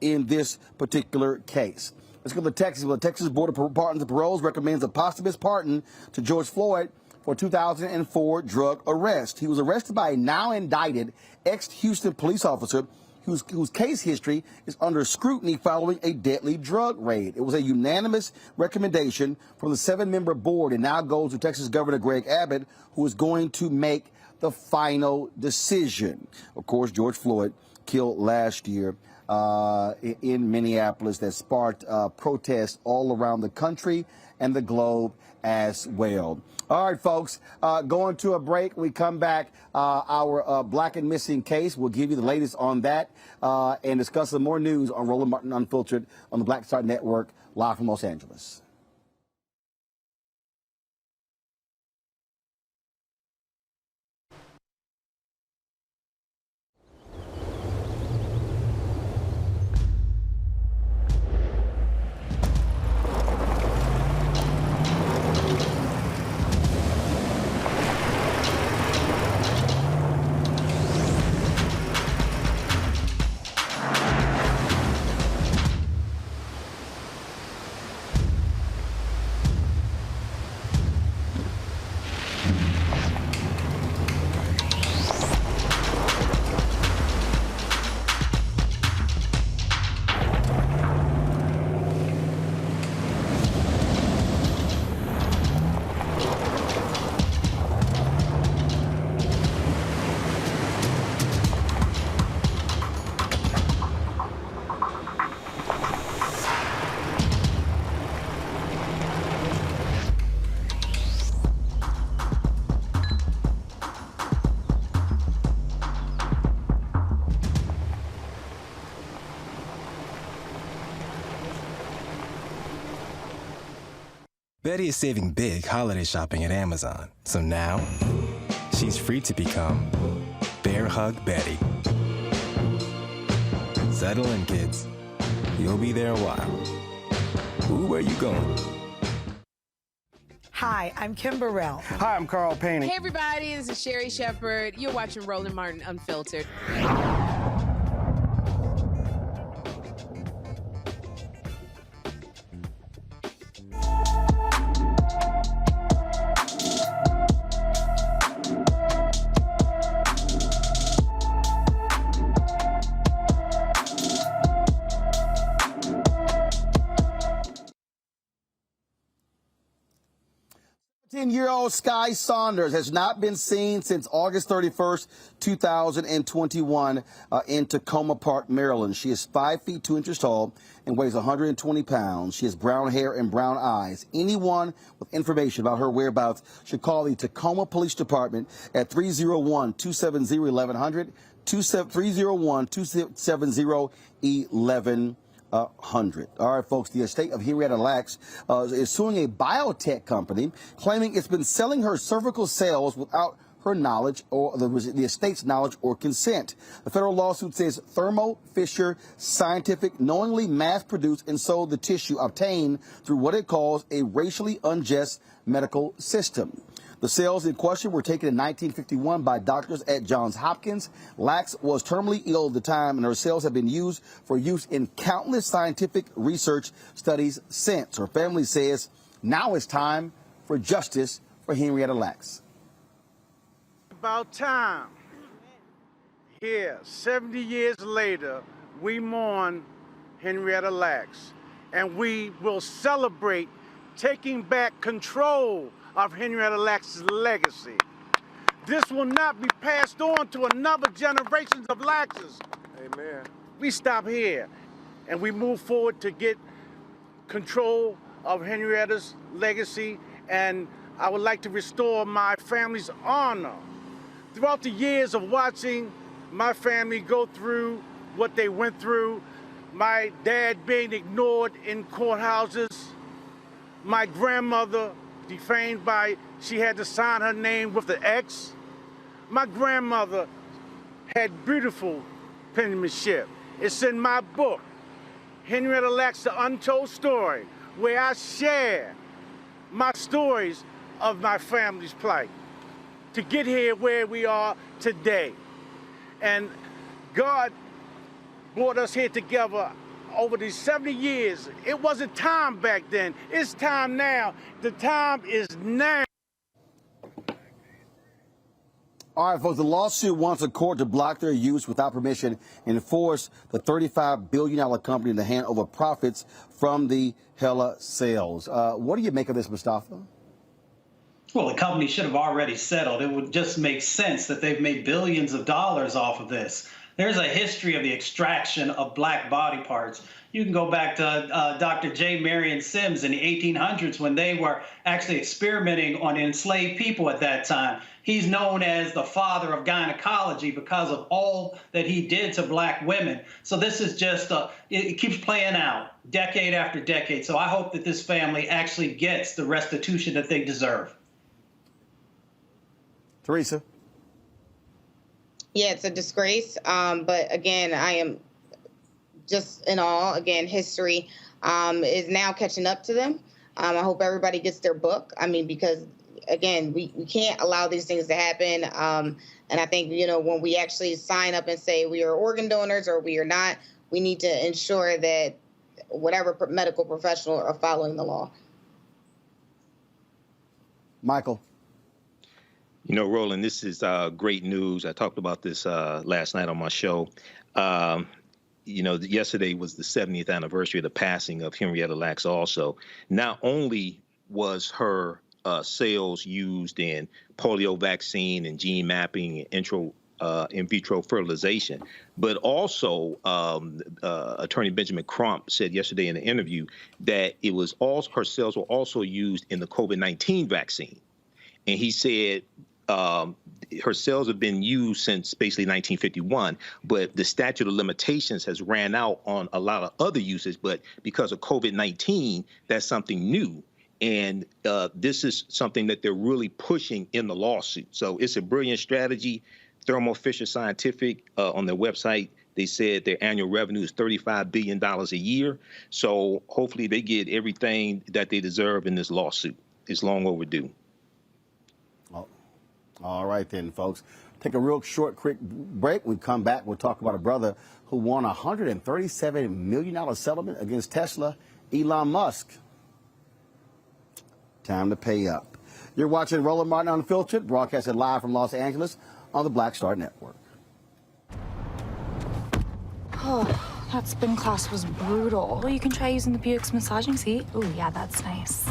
in this particular case. Let's go to Texas. Well, the Texas Board of Pardons and Paroles recommends a posthumous pardon to George Floyd for 2004 drug arrest. He was arrested by a now indicted ex-Houston police officer whose case history is under scrutiny following a deadly drug raid. It was a unanimous recommendation from the 7-member board and now goes to Texas Governor Greg Abbott, who is going to make the final decision. Of course, George Floyd killed last year in Minneapolis that sparked protests all around the country and the globe as well. All right, folks, going to a break. We come back, our black and missing case. We'll give you the latest on that and discuss some more news on Roland Martin Unfiltered on the Black Star Network, live from Los Angeles. Betty is saving big holiday shopping at Amazon. So now, she's free to become Bear Hug Betty. Settle in, kids. You'll be there a while. Ooh, where you going? Hi, I'm Kim Burrell. Hi, I'm Carl Payne. Hey, everybody, this is Sherry Shepherd. You're watching Roland Martin Unfiltered. 17-year-old Sky Saunders has not been seen since August 31st, 2021 in Tacoma Park, Maryland. She is 5 feet 2 inches tall and weighs 120 pounds. She has brown hair and brown eyes. Anyone with information about her whereabouts should call the Tacoma Police Department at 301-270-1100, 301-270-1100. 100. All right, folks, the estate of Henrietta Lacks is suing a biotech company, claiming it's been selling her cervical cells without her knowledge or the estate's knowledge or consent. The federal lawsuit says Thermo Fisher Scientific knowingly mass-produced and sold the tissue obtained through what it calls a racially unjust medical system. The cells in question were taken in 1951 by doctors at Johns Hopkins. Lacks was terminally ill at the time, and her cells have been used for use in countless scientific research studies since. Her family says now it's time for justice for Henrietta Lacks. About time. Here, 70 years later, we mourn Henrietta Lacks, and we will celebrate taking back control of Henrietta Lacks' legacy. This will not be passed on to another generation of Lackses. Amen. We stop here and we move forward to get control of Henrietta's legacy, and I would like to restore my family's honor. Throughout the years of watching my family go through what they went through, my dad being ignored in courthouses, my grandmother defamed by she had to sign her name with the X. My grandmother had beautiful penmanship. It's in my book, Henrietta Lacks, The Untold Story, where I share my stories of my family's plight to get here where we are today. And God brought us here together over these 70 years. It wasn't time back then. It's time now. The time is now. All right, folks, the lawsuit wants a court to block their use without permission and force the $35 billion company to hand over profits from the Hella sales. What do you make of this, Mustafa? Well, the company should have already settled. It would just make sense that they've made billions of dollars off of this. There's a history of the extraction of black body parts. You can go back to Dr. J. Marion Sims in the 1800s when they were actually experimenting on enslaved people at that time. He's known as the father of gynecology because of all that he did to black women. So this is just, it keeps playing out decade after decade. So I hope that this family actually gets the restitution that they deserve. Teresa. Yeah, it's a disgrace. But again, I am just in awe. Again, history is now catching up to them. I hope everybody gets their book. I mean, because again, we can't allow these things to happen. And I think, you know, when we actually sign up and say we are organ donors or we are not, we need to ensure that whatever medical professional are following the law. Michael. You know, Roland, this is great news. I talked about this last night on my show. You know, yesterday was the 70th anniversary of the passing of Henrietta Lacks also. Not only was her cells used in polio vaccine and gene mapping and in vitro fertilization, but also Attorney Benjamin Crump said yesterday in an interview that it was also her cells were also used in the COVID-19 vaccine. And he said her cells have been used since basically 1951, but the statute of limitations has ran out on a lot of other uses. But because of COVID-19, that's something new. And this is something that they're really pushing in the lawsuit. So it's a brilliant strategy. Thermo Fisher Scientific on their website, they said their annual revenue is $35 billion a year. So hopefully they get everything that they deserve in this lawsuit. It's long overdue. Oh, all right then, folks. Take a real short, quick break. When we come back, we'll talk about a brother who won a $137 million settlement against Tesla, Elon Musk. Time to pay up. You're watching Roland Martin Unfiltered, broadcasted live from Los Angeles on the Black Star Network. Oh, that spin class was brutal. Well, you can try using the Buick's massaging seat. Ooh, yeah, that's nice.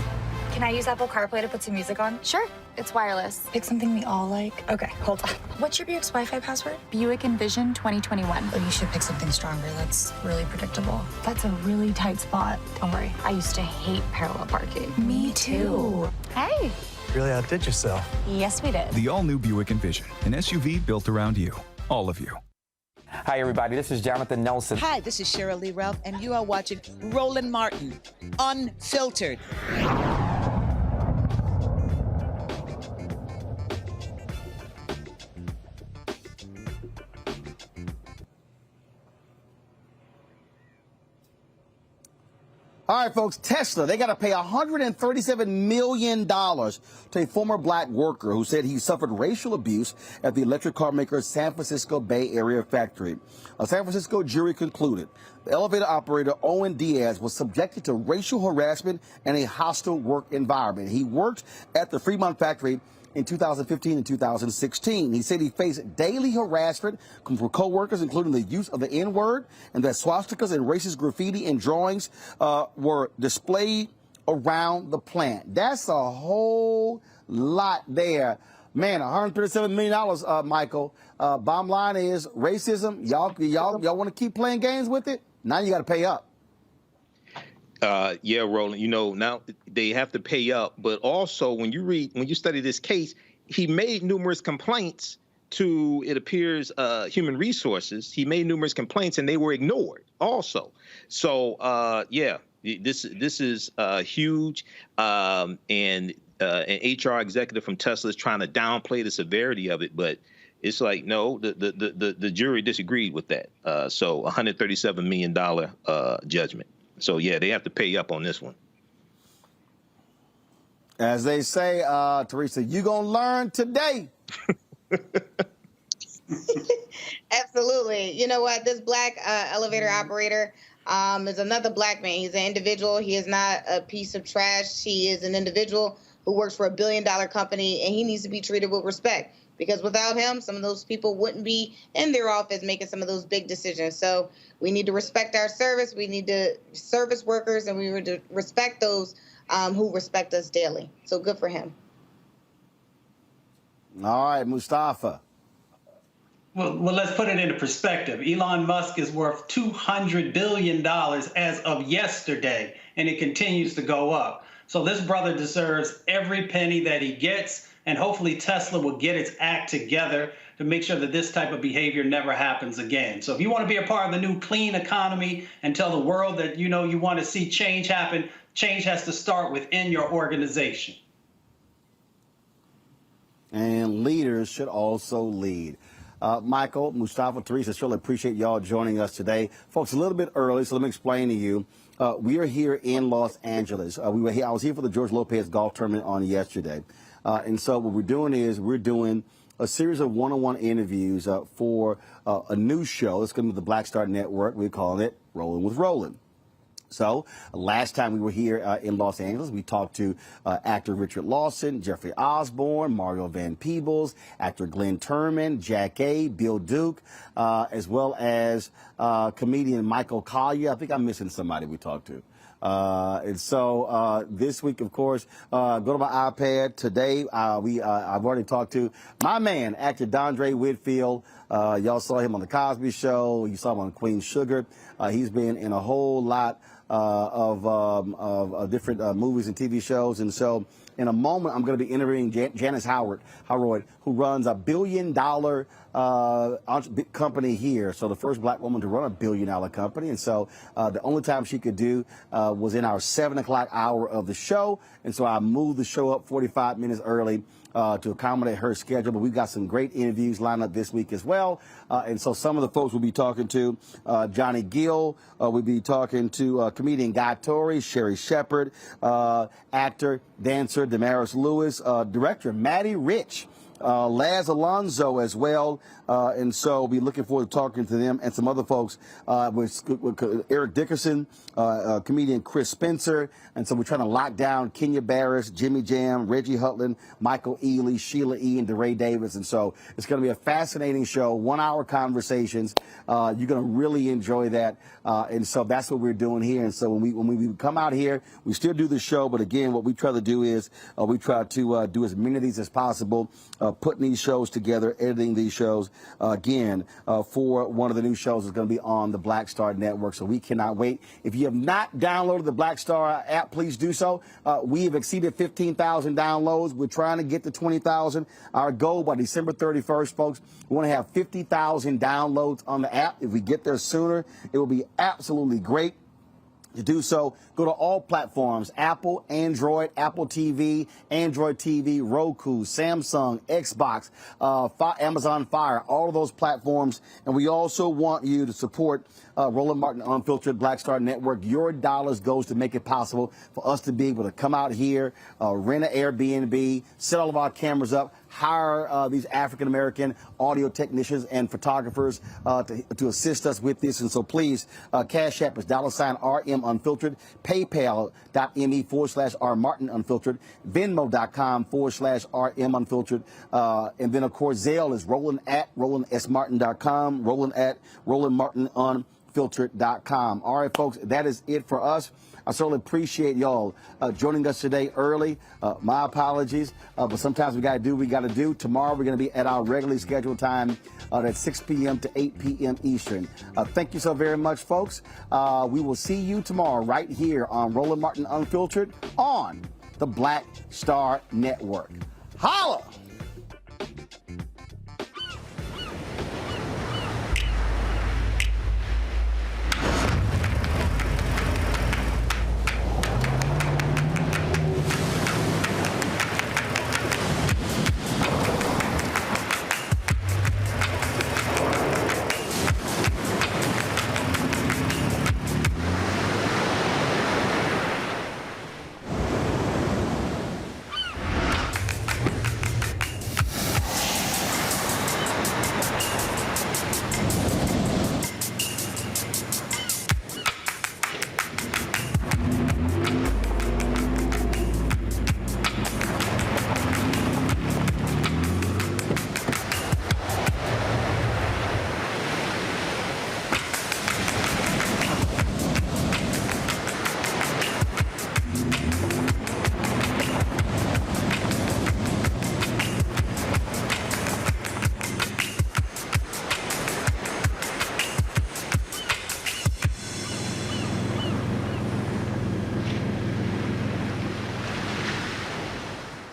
Can I use Apple CarPlay to put some music on? Sure, it's wireless. Pick something we all like. Okay, hold on. What's your Buick's Wi-Fi password? Buick Envision 2021. Oh, you should pick something stronger. That's really predictable. That's a really tight spot. Don't worry, I used to hate parallel parking. Me too. Hey. Really outdid yourself. Yes, we did. The all-new Buick Envision, an SUV built around you, all of you. Hi, everybody. This is Jonathan Nelson. Hi, this is Cheryl Lee Ralph, and you are watching Roland Martin Unfiltered. All right, folks, Tesla, they got to pay $137 million to a former black worker who said he suffered racial abuse at the electric car maker's San Francisco Bay Area factory. A San Francisco jury concluded the elevator operator Owen Diaz was subjected to racial harassment and a hostile work environment. He worked at the Fremont factory in 2015 and 2016. He said he faced daily harassment from co-workers, including the use of the N-word, and that swastikas and racist graffiti and drawings were displayed around the plant. That's a whole lot there. Man, $137 million, Michael. Bottom line is racism. Y'all want to keep playing games with it? Now you got to pay up. Yeah, Roland, now they have to pay up, but also when you study this case, he made numerous complaints to, it appears, human resources. He made numerous complaints and they were ignored also. So, yeah, this is huge. And an HR executive from Tesla is trying to downplay the severity of it, but it's like, no, the jury disagreed with that. So $137 million judgment. So, yeah, they have to pay up on this one. As they say, Teresa, you going to learn today. Absolutely. You know what? This black elevator operator is another black man. He's an individual. He is not a piece of trash. He is an individual who works for $1 billion company, and he needs to be treated with respect. Because without him, some of those people wouldn't be in their office making some of those big decisions. So we need to respect our service. We need to service workers, and we need to respect those who respect us daily. So good for him. All right, Mustafa. Well, let's put it into perspective. Elon Musk is worth $200 billion as of yesterday, and it continues to go up. So this brother deserves every penny that he gets. And hopefully Tesla will get its act together to make sure that this type of behavior never happens again. So if you want to be a part of the new clean economy and tell the world that, you want to see change happen, change has to start within your organization. And leaders should also lead. Michael, Mustafa, Teresa, surely appreciate y'all joining us today. Folks, a little bit early, so let me explain to you. We are here in Los Angeles. I was here for the George Lopez golf tournament on yesterday. And so what we're doing is we're doing a series of one-on-one interviews for a new show. It's going to be the Black Star Network. We're calling it Rolling with Roland. So last time we were here in Los Angeles, we talked to actor Richard Lawson, Jeffrey Osborne, Mario Van Peebles, actor Glenn Turman, Jack A., Bill Duke, as well as comedian Michael Collier. I think I'm missing somebody we talked to. And so this week, of course, go to my iPad. Today, I've already talked to my man, actor Dondre Whitfield. Y'all saw him on The Cosby Show. You saw him on Queen Sugar. He's been in a whole lot of different movies and TV shows. And so in a moment, I'm going to be interviewing Janice Howard, who runs a $1 billion company here. So the first black woman to run a $1 billion company. And so the only time she could do was in our 7 o'clock hour of the show. And so I moved the show up 45 minutes early to accommodate her schedule. But we've got some great interviews lined up this week as well. And so some of the folks we'll be talking to, Johnny Gill, we'll be talking to comedian Guy Torrey, Sherry Shepard, actor, dancer Damaris Lewis, director Maddie Rich, Laz Alonso as well. And so we'll be looking forward to talking to them and some other folks with Eric Dickerson, comedian Chris Spencer. And so we're trying to lock down Kenya Barris, Jimmy Jam, Reggie Hutland, Michael Ely, Sheila E., and DeRay Davis. And so it's going to be a fascinating show, 1 hour conversations. You're going to really enjoy that. And so that's what we're doing here. And so when we come out here, we still do the show. But again, what we try to do is we try to do as many of these as possible, putting these shows together, editing these shows. Again, for one of the new shows is going to be on the Black Star Network. So we cannot wait. If you have not downloaded the Black Star app, please do so. We have exceeded 15,000 downloads. We're trying to get to 20,000. Our goal by December 31st, folks, we want to have 50,000 downloads on the app. If we get there sooner, it will be absolutely great. To do so, go to all platforms: Apple, Android, Apple TV, Android TV, Roku, Samsung, Xbox, Amazon Fire, all of those platforms. And we also want you to support Roland Martin Unfiltered, Black Star Network. Your dollars goes to make it possible for us to be able to come out here, rent an Airbnb, set all of our cameras up, hire these African-American audio technicians and photographers to assist us with this. And so please, Cash App is $RM Unfiltered, PayPal.me/R Martin Unfiltered, Venmo.com/RM Unfiltered. And then, of course, Zelle is Roland@RolandSMartin.com, Roland@RolandMartinUnfiltered.com. All right, folks, that is it for us. I certainly appreciate y'all joining us today early. My apologies, but sometimes we got to do what we got to do. Tomorrow we're going to be at our regularly scheduled time at 6 p.m. to 8 p.m. Eastern. Thank you so very much, folks. We will see you tomorrow right here on Roland Martin Unfiltered on the Black Star Network. Holla!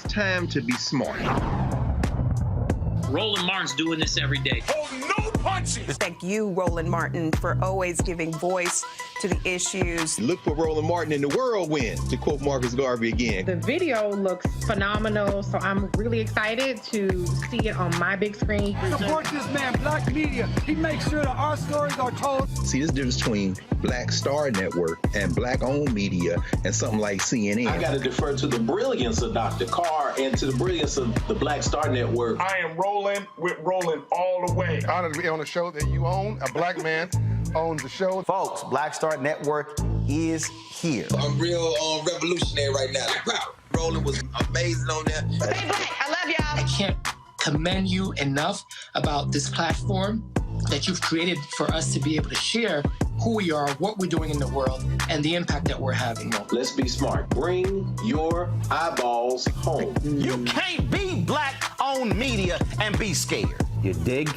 Time to be smart. Roland Martin's doing this every day. Oh, no punches! Thank you, Roland Martin, for always giving voice to the issues. Look for Roland Martin in the whirlwind, to quote Marcus Garvey again. The video looks phenomenal, so I'm really excited to see it on my big screen. Support this man, Black Media. He makes sure that our stories are told. See, this difference between Black Star Network and Black-owned media and something like CNN. I got to defer to the brilliance of Dr. Carr and to the brilliance of the Black Star Network. I am rolling with Roland all the way. Honored to be on a show that you own. A black man owns the show. Folks, Black Star Network is here. I'm real revolutionary right now. Roland was amazing on there. Stay black. I love y'all. I can't commend you enough about this platform that you've created for us to be able to share who we are, what we're doing in the world, and the impact that we're having. Let's be smart. Bring your eyeballs home. You can't be black-owned media and be scared. You dig?